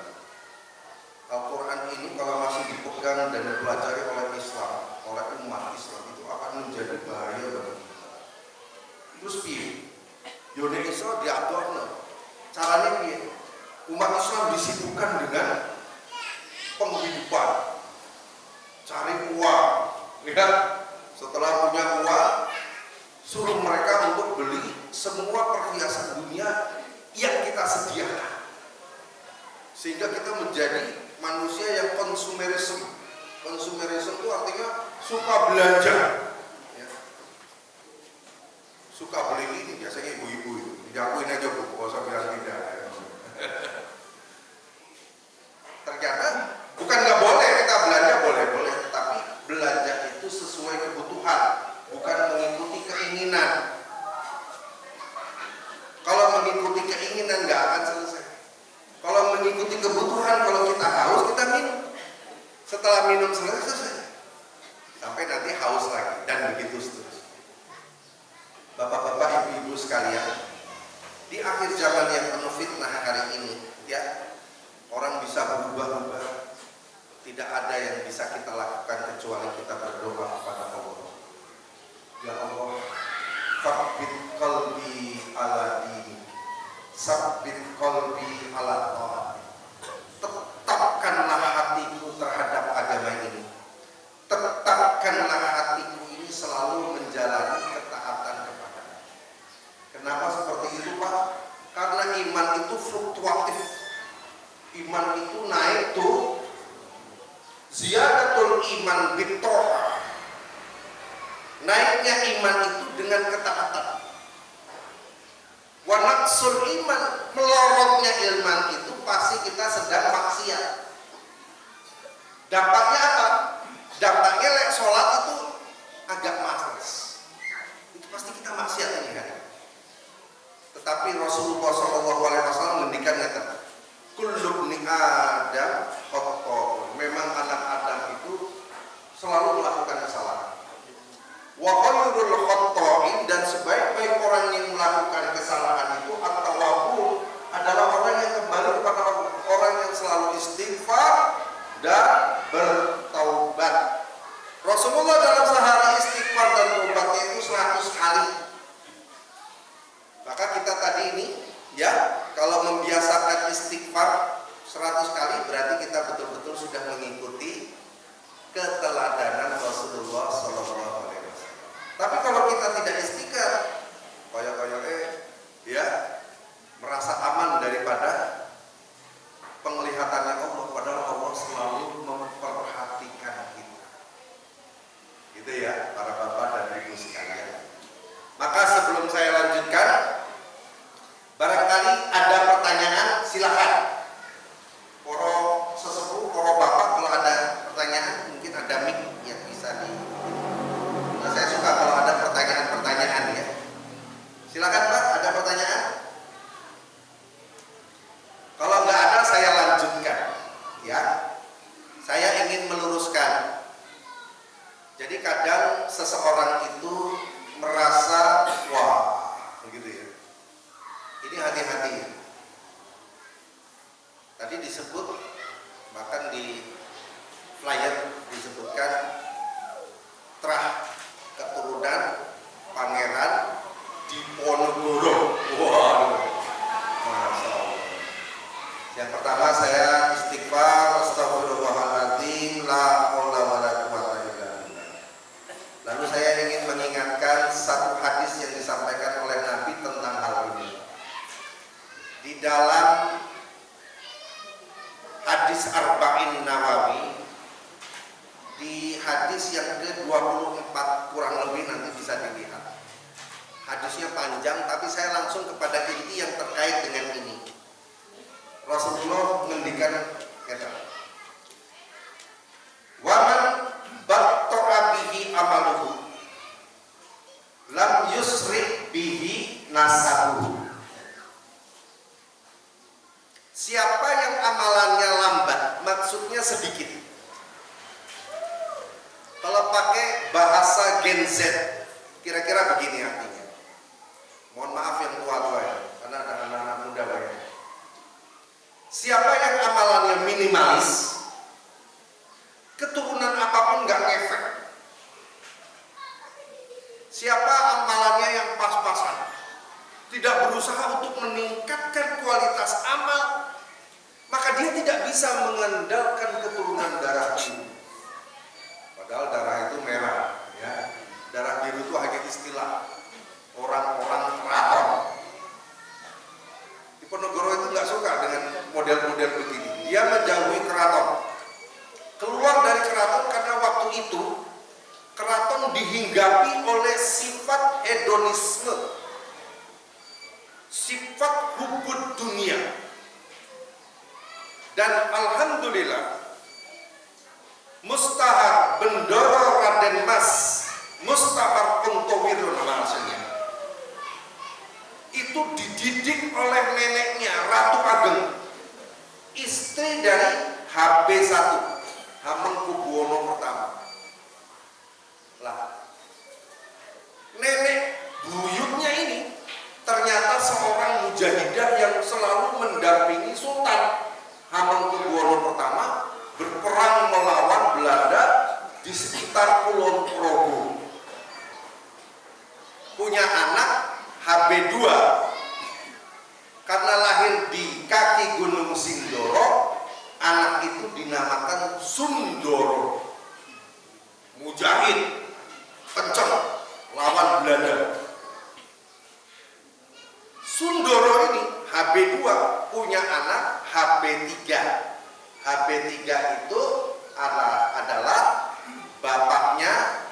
Al-Quran ini kalau masih dipegang dan dipelajari oleh Islam, oleh umat Islam, itu akan menjadi bahaya bagi kita. Terus piye? Yone iso diaturno. Caranya piye? Umat Islam disibukkan dengan penghidupan, cari uang, ya. Setelah punya uang, suruh mereka untuk beli semua perhiasan dunia yang kita sediakan, sehingga kita menjadi manusia yang konsumerisme. Konsumerisme itu artinya suka belanja, ya. Suka beli ini, biasanya ibu-ibu itu diakuin aja bu, gak usah bilang tidak. Ternyata bukan nggak boleh kita belanja, boleh, tapi belanja itu sesuai kebutuhan, bukan mengikuti keinginan. Kalau mengikuti keinginan nggak akan selesai. Kalau mengikuti kebutuhan, kalau kita haus kita minum. Setelah minum selesai, sampai nanti haus lagi dan begitu seterusnya. Bapak-bapak, ibu-ibu sekalian, di akhir zaman yang penuh fitnah hari ini, ya, orang bisa berubah-ubah. Tidak ada yang bisa kita lakukan kecuali kita berdoa kepada Allah. Ya Allah, sabbit qalbi ala dini, sabbit qalbi ala ta'at. Tetapkanlah hatiku terhadap agama ini. Tetapkanlah hatiku ini selalu menjalani ketaatan kepada-Nya. Kenapa seperti itu, Pak? Karena iman itu fluktuatif. Iman itu naik tuh. Ziyadatul iman bitto'ah. Naiknya iman itu dengan ketaatan. Wa naqsul iman, melorotnya iman itu pasti kita sedang maksiat. Dampaknya apa? Dampaknya lek sholat itu agak malas. Itu pasti kita maksiat ini kan. Tetapi Rasulullah SAW mengendikan kata, kullu ibni Adam khata'un. Memang anak Adam itu selalu melakukan kesalahan. Wa khairul khata'in, dan sebaik-baik orang yang melakukan kesalahan itu at-tawwabun, adalah orang yang kembali kepada Allah, orang yang selalu istighfar dan bertaubat. Rasulullah dalam sehari istighfar dan taubatnya itu 100 kali. Maka kita tadi ini, ya, kalau membiasakan istighfar 100 kali, berarti kita betul-betul sudah mengikuti keteladanan Rasulullah SAW. Tapi kalau kita tidak istighfar, ya, merasa aman daripada penglihatannya Allah, padahal Allah selalu memperhatikan kita. Gitu ya, para bapak dan ibu sekalian. Maka sebelum saya lanjutkan, barangkali ada pertanyaan, silakan. Poro sesepuh, poro bapak, kalau ada pertanyaan, mungkin ada mic yang bisa di. Nah, saya suka kalau ada pertanyaan-pertanyaan ya. Silakan Pak, ada pertanyaan? Kalau nggak ada, saya lanjutkan. Ya, saya ingin meluruskan. Jadi kadang seseorang itu Ini hati-hati. Tadi disebut, bahkan di flyer disebutkan terah keturunan Pangeran Diponegoro. Waduh, Masya Allah. Yang pertama saya istighfar, astagfirullahaladzim, la haula wala quwwata illa billah. Lalu saya ingin mengingatkan satu hadis yang disampaikan oleh Nabi tentang hal ini. Di dalam hadis Arba'in Nawawi, di hadis yang ke-24 kurang lebih, nanti bisa dilihat. Hadisnya panjang, tapi saya langsung kepada inti yang terkait dengan ini. Rasulullah menghentikan kata, "Waman batta'a bihi amaluhu, lam yusri bihi nasabuhu." Siapa yang amalannya lambat, maksudnya sedikit. Kalau pakai bahasa Gen Z, kira-kira begini artinya. Mohon maaf yang tua-tua ya, karena ada anak-anak muda banyak. Siapa yang amalannya minimalis, keturunan apapun nggak ngefek. Siapa amalannya yang pas-pasan, tidak berusaha untuk meningkatkan kualitas amal, maka dia tidak bisa mengandalkan keturunan darah biru. Padahal darah itu merah, ya. Darah biru itu hanya istilah orang-orang keraton. Diponegoro itu nggak suka dengan model-model begini. Dia menjauhi keraton. Keluar dari keraton karena waktu itu keraton dihinggapi oleh sifat hedonisme, sifat hubud dunia. Dan alhamdulillah Mustahar Bendoro Raden Mas Mustahar Ontowiro nama aslinya, itu dididik oleh neneknya Ratu Ageng, istri dari HB1, Hamengkubuwono pertama. Lah, nenek buyutnya ini ternyata seorang mujahidah yang selalu mendampingi Sultan Hamengkubuwono pertama berperang melawan Belanda di sekitar Kulon Progo. Punya anak HB2, karena lahir di kaki Gunung Sindoro, anak itu dinamakan Sundoro. Mujahid, kenceng, lawan Belanda. Sundoro ini HB2 punya anak HB3. HB3 itu adalah bapaknya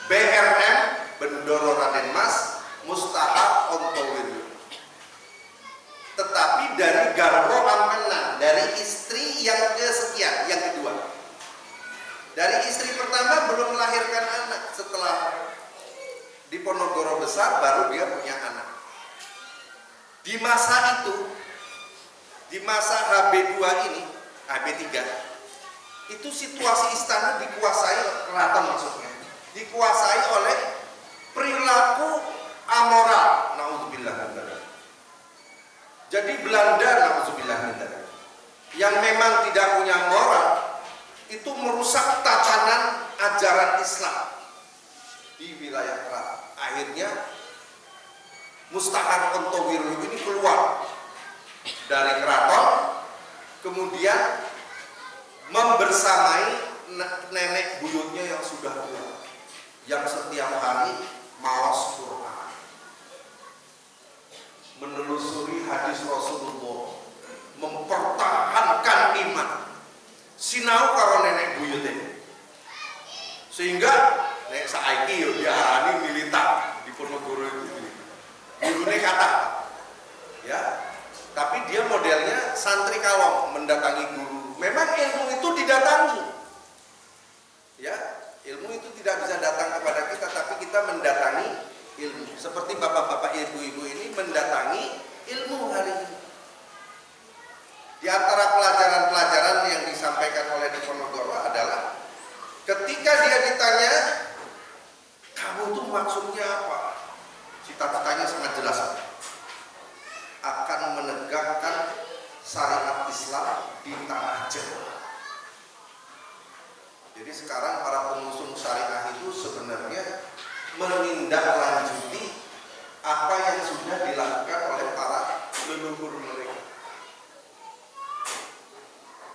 BRM Bendoro Raden Mas Mustahar Ontowiro. Tetapi dari Garwo Ampenan, dari istri yang kesekian, yang kedua. Dari istri pertama belum melahirkan anak, setelah Diponegoro besar baru dia punya anak. Di masa itu, di masa HB2 ini, HB3, itu situasi istana dikuasai, keraton maksudnya, dikuasai oleh perilaku amoral. Nauzubillah min dzalik. Jadi Belanda, nauzubillah min dzalik, yang memang tidak punya moral, itu merusak tatanan ajaran Islam di wilayah keraton. Akhirnya Mustahar Ontowiro ini keluar dari keraton, kemudian membersamai nenek buyutnya yang sudah tua, yang setiap hari maos Quran, menelusuri hadis Rasulullah, mempertahankan iman, sinau karo nenek buyutnya, sehingga nek saiki yo diarani militan di Ponegoro itu. Gurune kata, ya, tapi dia modelnya santri kalong, mendatangi guru. Memang ilmu itu didatangi, ya, ilmu itu tidak bisa datang kepada kita, tapi kita mendatangi ilmu. Seperti bapak-bapak, ibu-ibu ini mendatangi ilmu hari ini. Di antara pelajaran-pelajaran yang disampaikan oleh Diponegoro adalah ketika dia ditanya, kamu tuh maksudnya apa? Cita-citanya sangat jelas. akan menegakkan syariat Islam di tanah Jawa. Jadi sekarang para pengusung syariah itu sebenarnya menindaklanjuti apa yang sudah dilakukan oleh para leluhur mereka.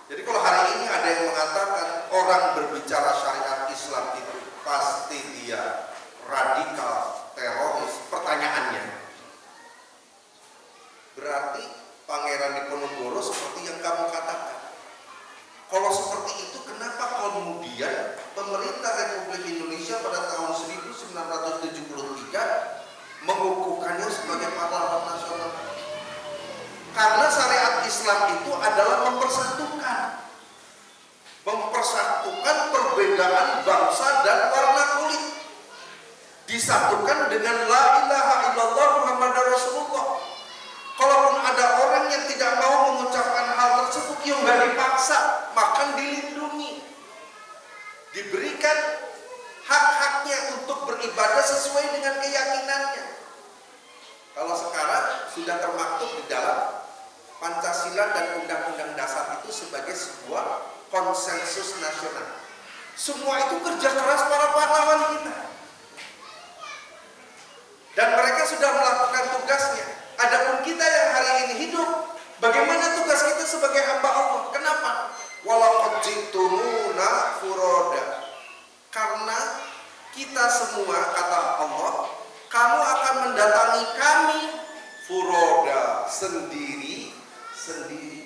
Jadi kalau hari ini ada yang mengatakan orang berbicara syariat Islam itu pasti dia radikal, teroris, pertanyaannya, berarti Pangeran Diponegoro seperti yang kamu katakan. Kalau seperti itu, kenapa kemudian pemerintah Republik Indonesia pada tahun 1973 mengukuhkannya sebagai pahlawan nasional? Karena syariat Islam itu adalah mempersatukan perbedaan bangsa dan warna kulit, disatukan dengan la ilaha illallah Muhammadar Rasulullah. Kalaupun ada orang yang tidak mau mengucapkan hal tersebut, yang nggak dipaksa, maka dilindungi, diberikan hak-haknya untuk beribadah sesuai dengan keyakinannya. Kalau sekarang sudah termaktub di dalam Pancasila dan Undang-Undang Dasar itu sebagai sebuah konsensus nasional. Semua itu kerja keras para pahlawan kita, dan mereka sudah melakukan tugasnya. Adapun kita yang hari ini hidup, bagaimana tugas kita sebagai hamba Allah? Kenapa? Walaqad ji'tumuna furoda. Karena kita semua, kata Allah, kamu akan mendatangi kami furoda, sendiri-sendiri,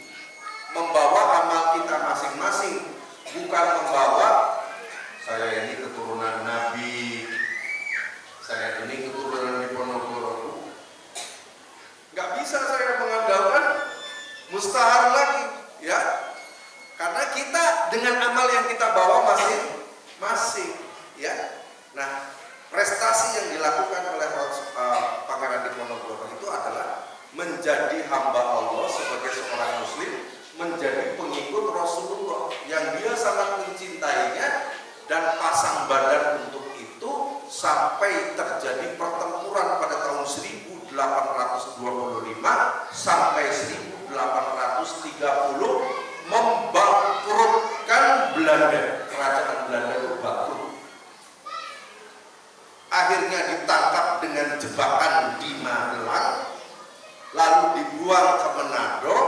membawa amal kita masing-masing, bukan membawa saya ini keturunan Nabi, saya ini keturunan Diponegoro. Gak bisa saya mengandalkan mustahar lagi, ya, karena kita dengan amal yang kita bawa masing-masing, ya. Nah, prestasi yang dilakukan oleh Pangeran Diponegoro itu adalah menjadi hamba Allah sebagai seorang muslim, menjadi pengikut Rasulullah yang dia sangat mencintainya, dan pasang badan untuk itu sampai terjadi pertempuran pada tahun 1825 sampai 1830 membangkrutkan Belanda. Kerajaan Belanda itu bangkrut. Akhirnya ditangkap dengan jebakan di Magelang, lalu dibuang ke Manado.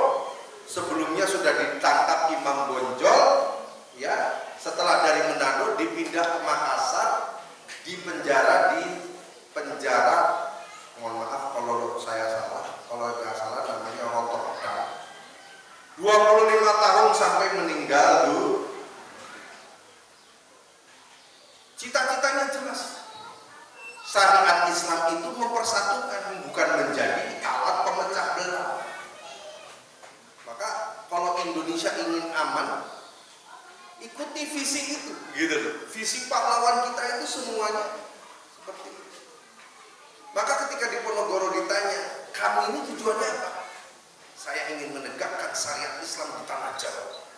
Sebelumnya sudah ditangkap Imam Bonjol, ya. Setelah dari Manado dipindah ke Makassar, dipenjara di penjara, mohon maaf kalau saya salah, kalau nggak salah namanya Rotterdam. 25 tahun sampai meninggal dulu. Cita-citanya jelas. Syariat Islam itu mempersatukan, bukan menjadi alat pemecah belah. Maka kalau Indonesia ingin aman, ikuti visi itu, gitu loh. Visi pahlawan kita itu semuanya seperti itu. Maka ketika Diponegoro ditanya, kamu ini tujuannya apa? Saya ingin menegakkan syariat Islam di tanah Jawa.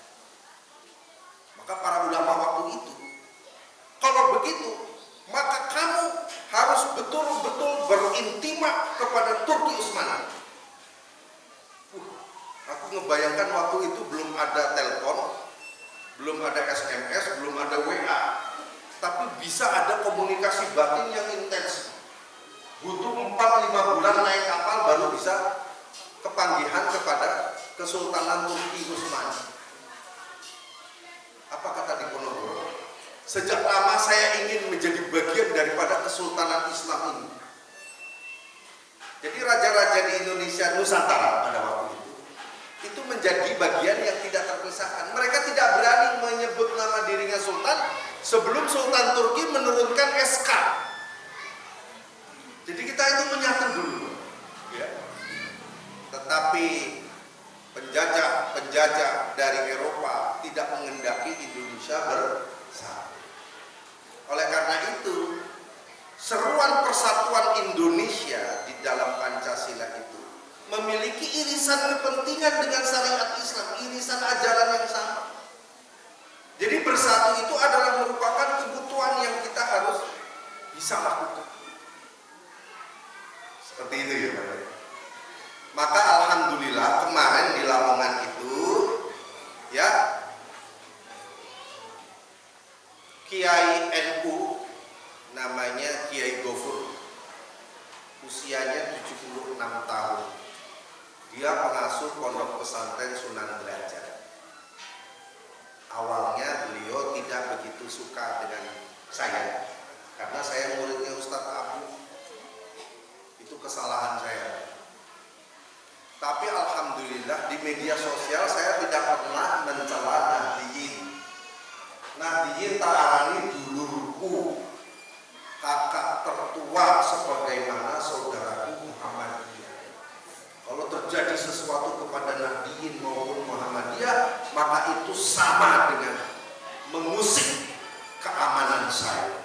Maka para ulama waktu itu, kalau begitu, maka kamu harus betul-betul berintimak kepada Turki Utsmani. Aku ngebayangkan waktu itu belum ada telepon, belum ada SMS, belum ada WA, tapi bisa ada komunikasi batin yang intens. Butuh 4-5 bulan naik kapal baru bisa kepanggihan kepada Kesultanan Turki Utsmani. Apa kata Diponegoro? Sejak lama saya ingin menjadi bagian daripada Kesultanan Islam ini. Jadi raja-raja di Indonesia Nusantara pada waktu itu menjadi bagian yang tidak terpisahkan. Mereka tidak berani menyebut nama dirinya Sultan sebelum Sultan Turki menurunkan SK. Jadi kita itu menyatu dulu, ya. Tetapi penjajah dari Eropa tidak mengendaki Indonesia bersatu. Oleh karena itu, seruan persatuan Indonesia di dalam Pancasila itu memiliki irisan kepentingan dengan syariat Islam, irisan ajaran yang sama. Jadi bersatu itu adalah merupakan kebutuhan yang kita harus bisa lakukan. Seperti itu ya Pak. Maka alhamdulillah kemarin di Lamongan itu ya Kiai NU namanya Kiai Gofur, usianya 76 tahun. Dia pengasuh pondok pesantren Sunan Derajat. Awalnya beliau tidak begitu suka dengan saya karena saya muridnya Ustadz Abu. Itu kesalahan saya. Tapi alhamdulillah di media sosial saya tidak pernah mencela Nahdiyin. Nahdiyin ta'arani dulurku, kakak tertua sebagaimana saudaraku Muhammadiyah. Kalau terjadi sesuatu kepada Nahdiyin maupun Muhammadiyah, maka itu sama dengan mengusik keamanan saya.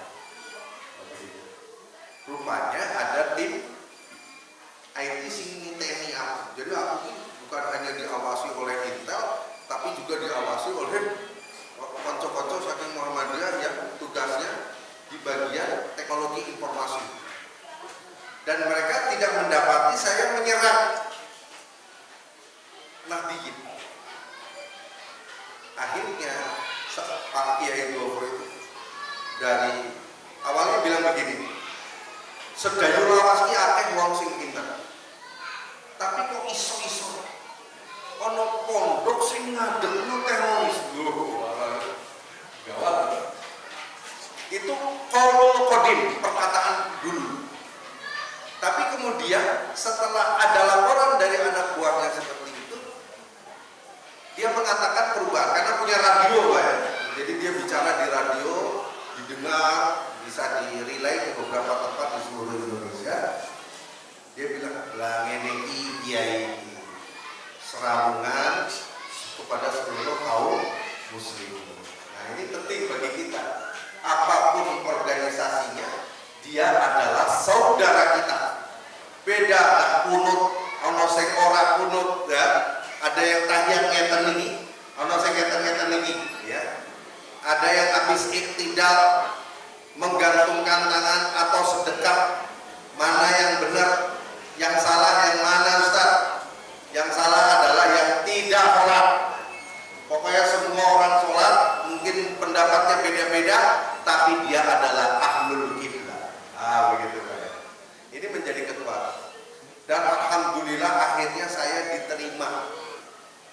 Rupanya ada tim IT sing ngiteni aku. Jadi aku ini bukan hanya diawasi oleh Intel, tapi juga diawasi oleh konco-konco saking Muhammadiyah yang tugasnya di bagian teknologi informasi. Dan mereka tidak mendapati saya menyerang Nahdiyin. Akhirnya Pak Kiai Gofur itu dari awalnya bilang begini, sedayu lawas ki akeh wong sing pinter. Tapi kok iso-iso ono pondok sing ngadegno teroris. Gawat. Itu qaulul qadim, perkataan dulu. Tapi kemudian setelah ada laporan dari anak buahnya seperti itu, dia mengatakan perubahan karena punya radio, Pak ya. Jadi dia bicara di radio, didengar, bisa di-relay ke beberapa tempat di seluruh Indonesia. Dia bilang, lah ngene iki kiai serangan kepada seluruh kaum muslimin. Nah, ini penting bagi kita. Apapun organisasinya, dia adalah saudara kita. Beda kunut, ono sing ora kunut ya. Ada yang tahiyat ngeten ini, ono sing ngeten-ngeten ini ya. Ada yang habis iktidal menggantungkan tangan atau sedekap. Mana yang benar? Yang salah yang mana, Ustaz? Yang salah adalah yang tidak sholat. Pokoknya semua orang sholat, mungkin pendapatnya beda-beda, tapi dia adalah ahlul kiblah. Begitu Pak. Ini menjadi kekuatan. Dan alhamdulillah akhirnya saya diterima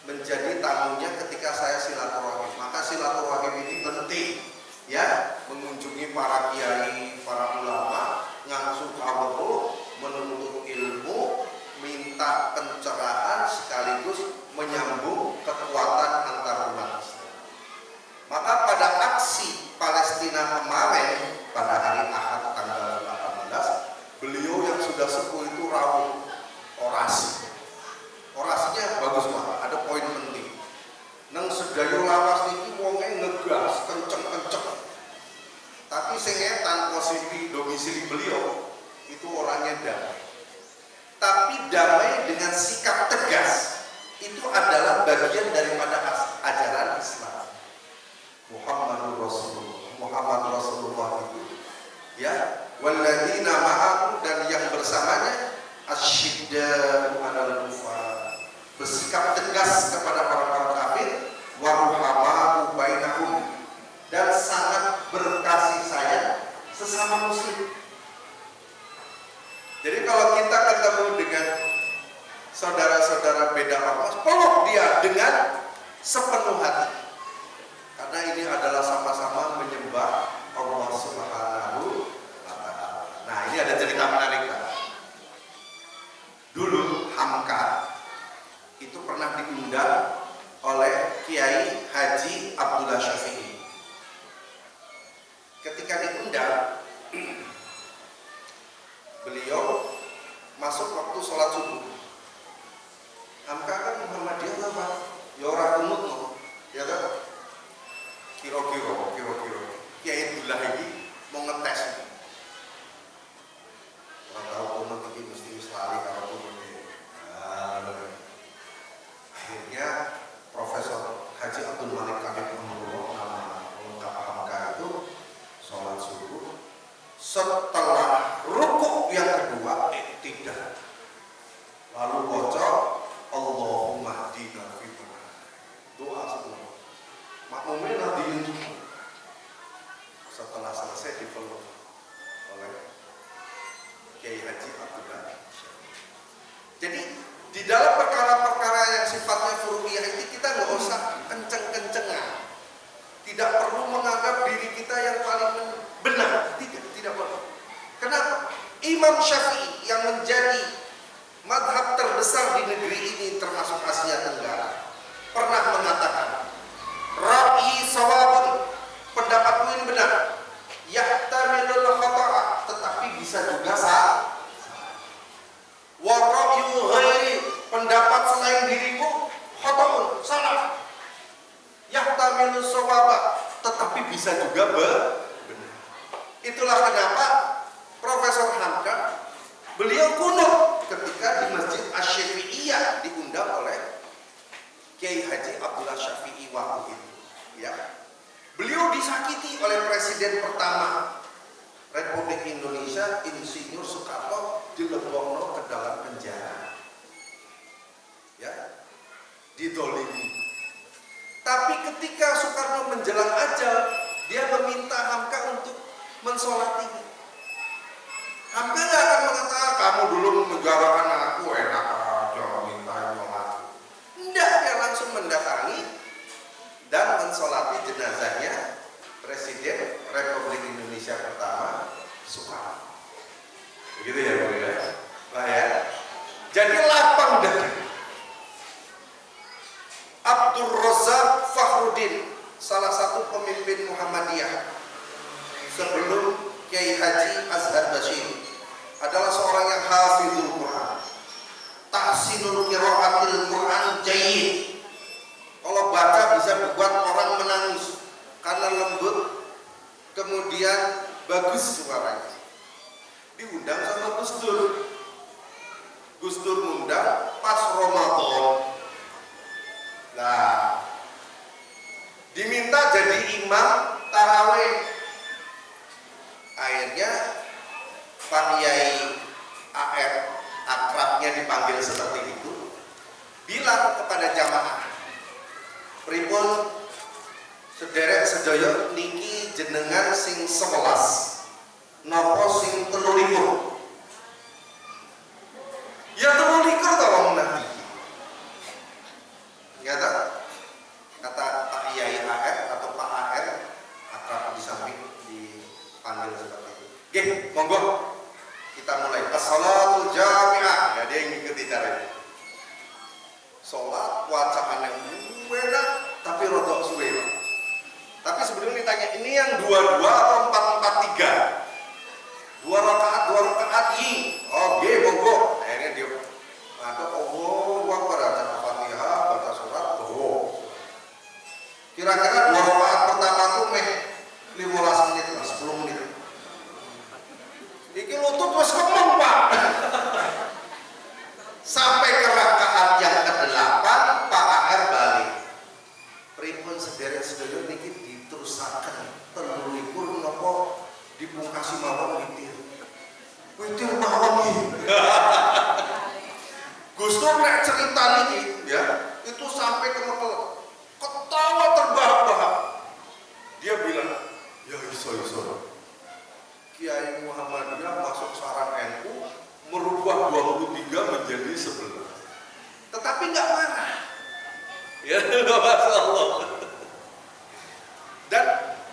menjadi tamunya ketika saya silaturahim. Maka silaturahim ini penting, ya, mengunjungi para kiai, para ulama, ngasuh kawruh, menuntut ilmu, minta pencerahan sekaligus menyambung kekuatan antar umat Islam. Maka pada aksi Palestina kemarin pada hari Ahad tanggal 18, beliau yang sudah sepuh itu rawuh orasi. Orasinya bagus banget, ada poin penting. Nang sedayu lawas niki wonge ngegas kenceng-kenceng. Tapi sing etan posisi domisili beliau itu orangnya damai. Tapi damai dengan sikap tegas itu adalah bagian daripada ajaran Islam. Muhammad Rasulullah itu ya, walladzina ma'ahu, dan yang bersamanya asyidda'u 'alal kufar, bersikap tegas kepada orang-orang kafir, wa ruhama'u bainahum, dan sangat berkasih sayang sesama muslim. Jadi kalau kita ketemu dengan saudara-saudara beda ormas, peluk dia dengan sepenuh hati. Karena ini adalah sama-sama menyembah Allah Subhanahu wa Ta'ala. Nah, ini ada cerita menarik, Pak. Dulu Hamka itu pernah diundang oleh Kiai Haji Abdullah Syafi'i. Ketika diundang, beliau masuk waktu sholat subuh. Hamka kan Muhammadiyah apa? Ya orang kunut loh, ya kan? Kira-kira Kiai Abdullah ini mau ngetes. Orang tahu kunut ini mesti selalu kalau kunut ini. Akhirnya Profesor Haji Abdul Malik Kabir Umurullah, nama lengkap Hamka itu, sholat subuh. Setelah rukuk yang kedua, tidak. pendapat selain diriku khotoun, salah. Yahtamilu shawaba, tetapi bisa juga benar. Itulah kenapa Profesor Hamka beliau kunut ketika di Masjid Asy-Syafi'iyah diundang oleh Kiai Haji Abdullah Syafi'i Wahid. Ya. Beliau disakiti oleh Presiden pertama Republik Indonesia, Insinyur Soekarno, dilebokno ke dalam penjara. Ya. Didolimi. Tapi ketika Soekarno menjelang ajal, dia meminta Hamka untuk mensolatinya. Hamka nggak akan mengatakan kamu dulu menjarakan aku, enak aja minta nyolat. Tidak, dia langsung mendatangi dan mensolati jenazahnya Presiden Republik Indonesia pertama Soekarno. Begitu ya, Bu ya. Nah ya. Jadi lapang dada. Abdul Razak Fakhruddin, salah satu pemimpin Muhammadiyah sebelum Kiai Haji Azhar Bashir, adalah seorang yang hafizul Quran, tahsinul qiraatil Quran jayyid. Kalau baca bisa membuat orang menangis karena lembut, kemudian bagus suaranya. Diundang sama Gus Dur. Gus Dur mengundang pas Ramadan. Nah, diminta jadi imam tarawih. Akhirnya Pak Yai AR, akrabnya dipanggil seperti itu, bilang kepada jamaah, pripun sederek sedaya niki jenengan sing 11 napa sing 13? Ya 13 ta wong nanti. Ya tak? Kata Pak Yai AR atau Pak AR, akrab di samping dipanggil seperti itu. Oke, monggo kita mulai. As-salatul jami'ah. Ya, dia yang ngikuti cara ini. Sholat wacaan yang enak tapi rodok suwe. Tapi sebelum ditanya, ini yang 22 atau 4-4-3? 2 rakaat yi. Oke, monggo. Akhirnya dia ada Allahu Akbar, baca Fatihah, baca surat, kira-kira 2 rakaat pertama tuh 15 menit, 10 menit. Iki lutut wis kemeng, Pak. Sampai ke rakaat yang ke-8, Pak AR balik. Pripun sederek-sederek niki diterusaken 13 napa dipungkasi mawon witir. Witir mawon iki. Gus Dur nek cerita niki ya, itu sampai ke mekel. Ketawa terbahak-bahak. Dia bilang, "Ya iso-iso. Kiai Muhammadiyah masuk sarang NU merubah 23 menjadi 11." Tetapi nggak marah. Ya, Masya Allah. Dan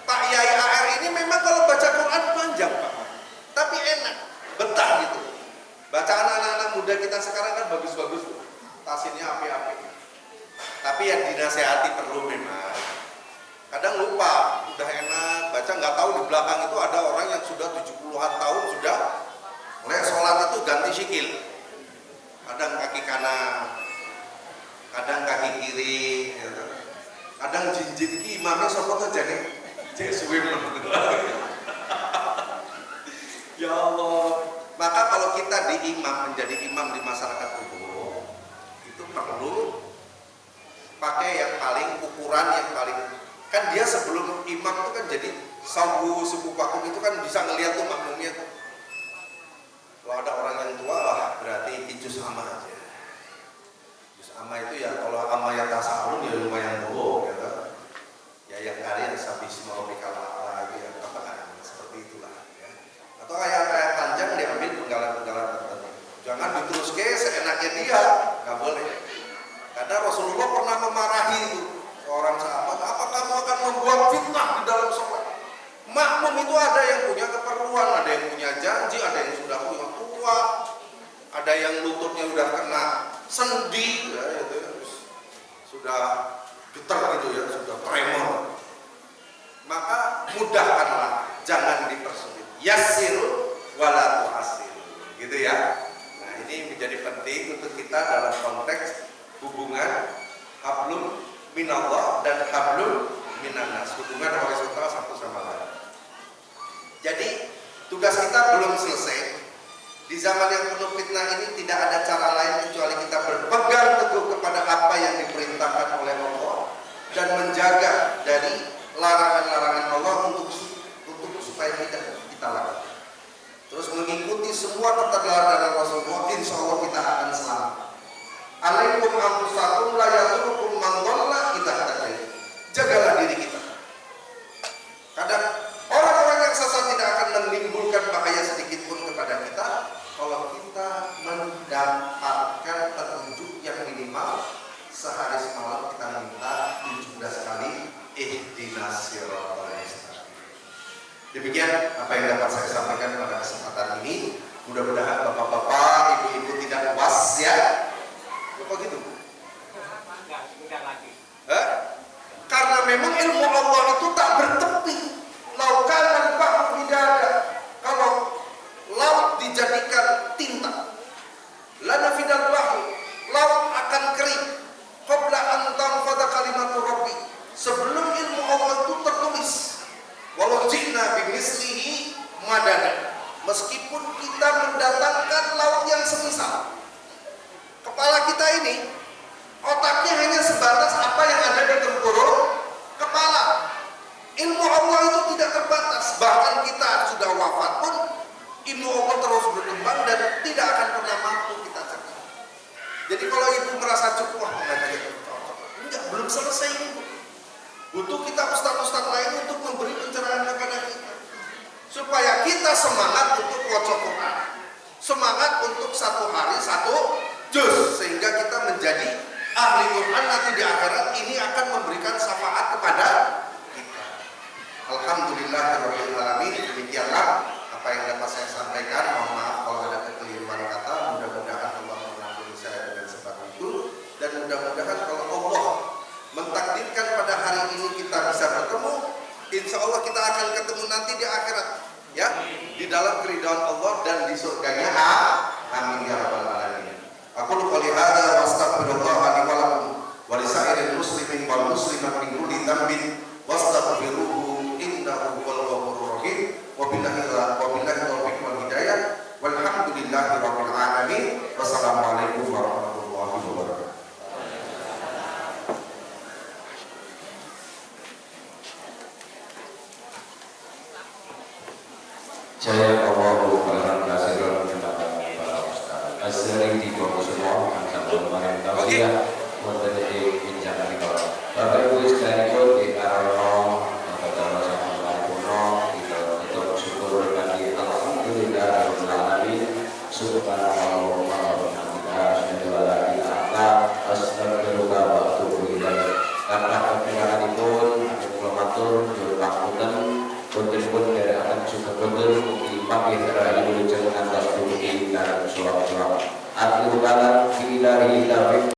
Pak Yai AR ini memang kalau baca Quran panjang, Pak. Tapi enak, betah gitu. Bacaan anak-anak muda kita sekarang kan bagus-bagus tuh. Tasinnya api-api. Tapi yang dinasehati perlu memang. Kadang lupa, udah enak, baca nggak tahu di belakang itu ada orang yang sudah 70-an tahun sudah mulai sholat itu ganti sikil. Kadang kaki kanan, kadang kaki kiri, gitu. Kadang jinjit ki imamnya sapa tuh jadi suwe. Ya Allah. Maka kalau kita menjadi imam di masyarakat umum, itu perlu pakai yang paling ukuran yang paling, kan dia sebelum imam itu kan jadi sabu subuh vakum itu kan bisa ngelihat tuh makmumnya tuh. Kalau ada orang yang tua lah berarti juz amma aja. Juz amma itu ya kalau amma ya tasawun ya lumayan dulu gitu. Ya yang kalian sabis mau bikala lagi ya apa seperti itulah ya. Atau ayat-ayat panjang diambil penggalan-penggalan tertentu. Jangan diteruskan seenaknya dia, nggak boleh. Karena Rasulullah pernah memarahi itu seorang sahabat, apa kamu akan membuat fitnah di dalam sholat? Makmum itu ada yang punya keperluan, ada yang punya janji, ada yang sudah punya tua, ada yang lututnya udah kena sendi, ya, itu ya, sudah getar gitu ya, sudah tremor. Maka mudahkanlah, jangan dipersulit. Yassiru wala tu'assiru, gitu ya. Nah ini menjadi penting untuk kita dalam konteks minallah dan hablum minannas, hubungan horizontal satu sama lain. Jadi tugas kita belum selesai. Di zaman yang penuh fitnah ini tidak ada cara lain kecuali kita berpegang teguh kepada apa yang diperintahkan oleh Allah dan menjaga dari larangan-larangan Allah untuk supaya tidak kita lakukan. Terus mengikuti semua keteladanan Rasulullah, insya Allah kita akan selamat. Alaikum anfusakum la yadurukum man dhalla idza hadaytum. Jagalah diri kita. Kadang orang-orang yang sesat tidak akan menimbulkan bahaya sedikit pun kepada kita kalau kita mendapatkan petunjuk yang minimal sehari semalam kita minta 17 kali ihdinas siratal mustaqim. Demikian apa yang dapat saya sampaikan pada kesempatan ini. Mudah-mudahan bapak-bapak, ibu-ibu tidak was ya. Apa gitu? Karena memang ilmu Allah itu tak bertepi. Laukan bahru bidada. Kalau laut dijadikan tinta, lana fidal bahru, laut akan kering. Qabla an tanfada kalimatu rabbi. Sebelum ilmu Allah itu tertulis. Walau ji'na bimislihi madada. Meskipun kita mendatangkan laut yang semisal, kepala kita ini otaknya hanya sebatas apa yang ada di tengkorak kepala. Ilmu Allah itu tidak terbatas. Bahkan kita sudah wafat pun ilmu Allah terus berkembang dan tidak akan pernah mampu kita capai. Jadi kalau ibu merasa cukup, wah mengajar itu cocok, enggak, belum selesai ini. Butuh kita ustaz-ustaz lain untuk memberi pencerahan kepada kita supaya kita semangat untuk baca Quran, semangat untuk satu hari satu juz, sehingga kita menjadi ahli Quran nanti di akhirat ini akan memberikan syafaat kepada kita. Alhamdulillahirabbil alamin. Demikianlah apa yang dapat saya sampaikan. Mohon maaf kalau ada kekeliruan kata. Mudah-mudahan Allah mengampuni saya dengan sebab itu, dan mudah-mudahan kalau Allah mentakdirkan pada hari ini kita bisa bertemu, insya Allah kita akan ketemu nanti di akhirat, ya, di dalam keridhaan Allah dan di surganya. Amin ya rabbal alamin. Aku qouli hadza wa astaghfirullah li wa lakum wa li sa'iril muslimin wal muslimat min kulli dhanbin wastaghfiruhu innahu huwal ghafurur rahim. Wabillahi taufiq wal hidayah. Walhamdulillahi rabbil alamin. Wassalamualaikum warahmatullahi wabarakatuh. Saya Allahu khairan katsiran kepada para ustaz. Asri di bawah semua akan kemarin tausiah wonten ing pinjaman kula. Bapak Ibu sekalian di arah kepada sama kuno kita syukur kami alhamdulillah rabbil alamin. Subhanallah wa bihamdihi astagfirullah wa atubu ilaih. Karena pendengaranipun kula matur nyuwun pangapunten. Punten-punten dari akan juga punten pamit dari wilujeng antas dugi dan surat-surat. Akhir kalam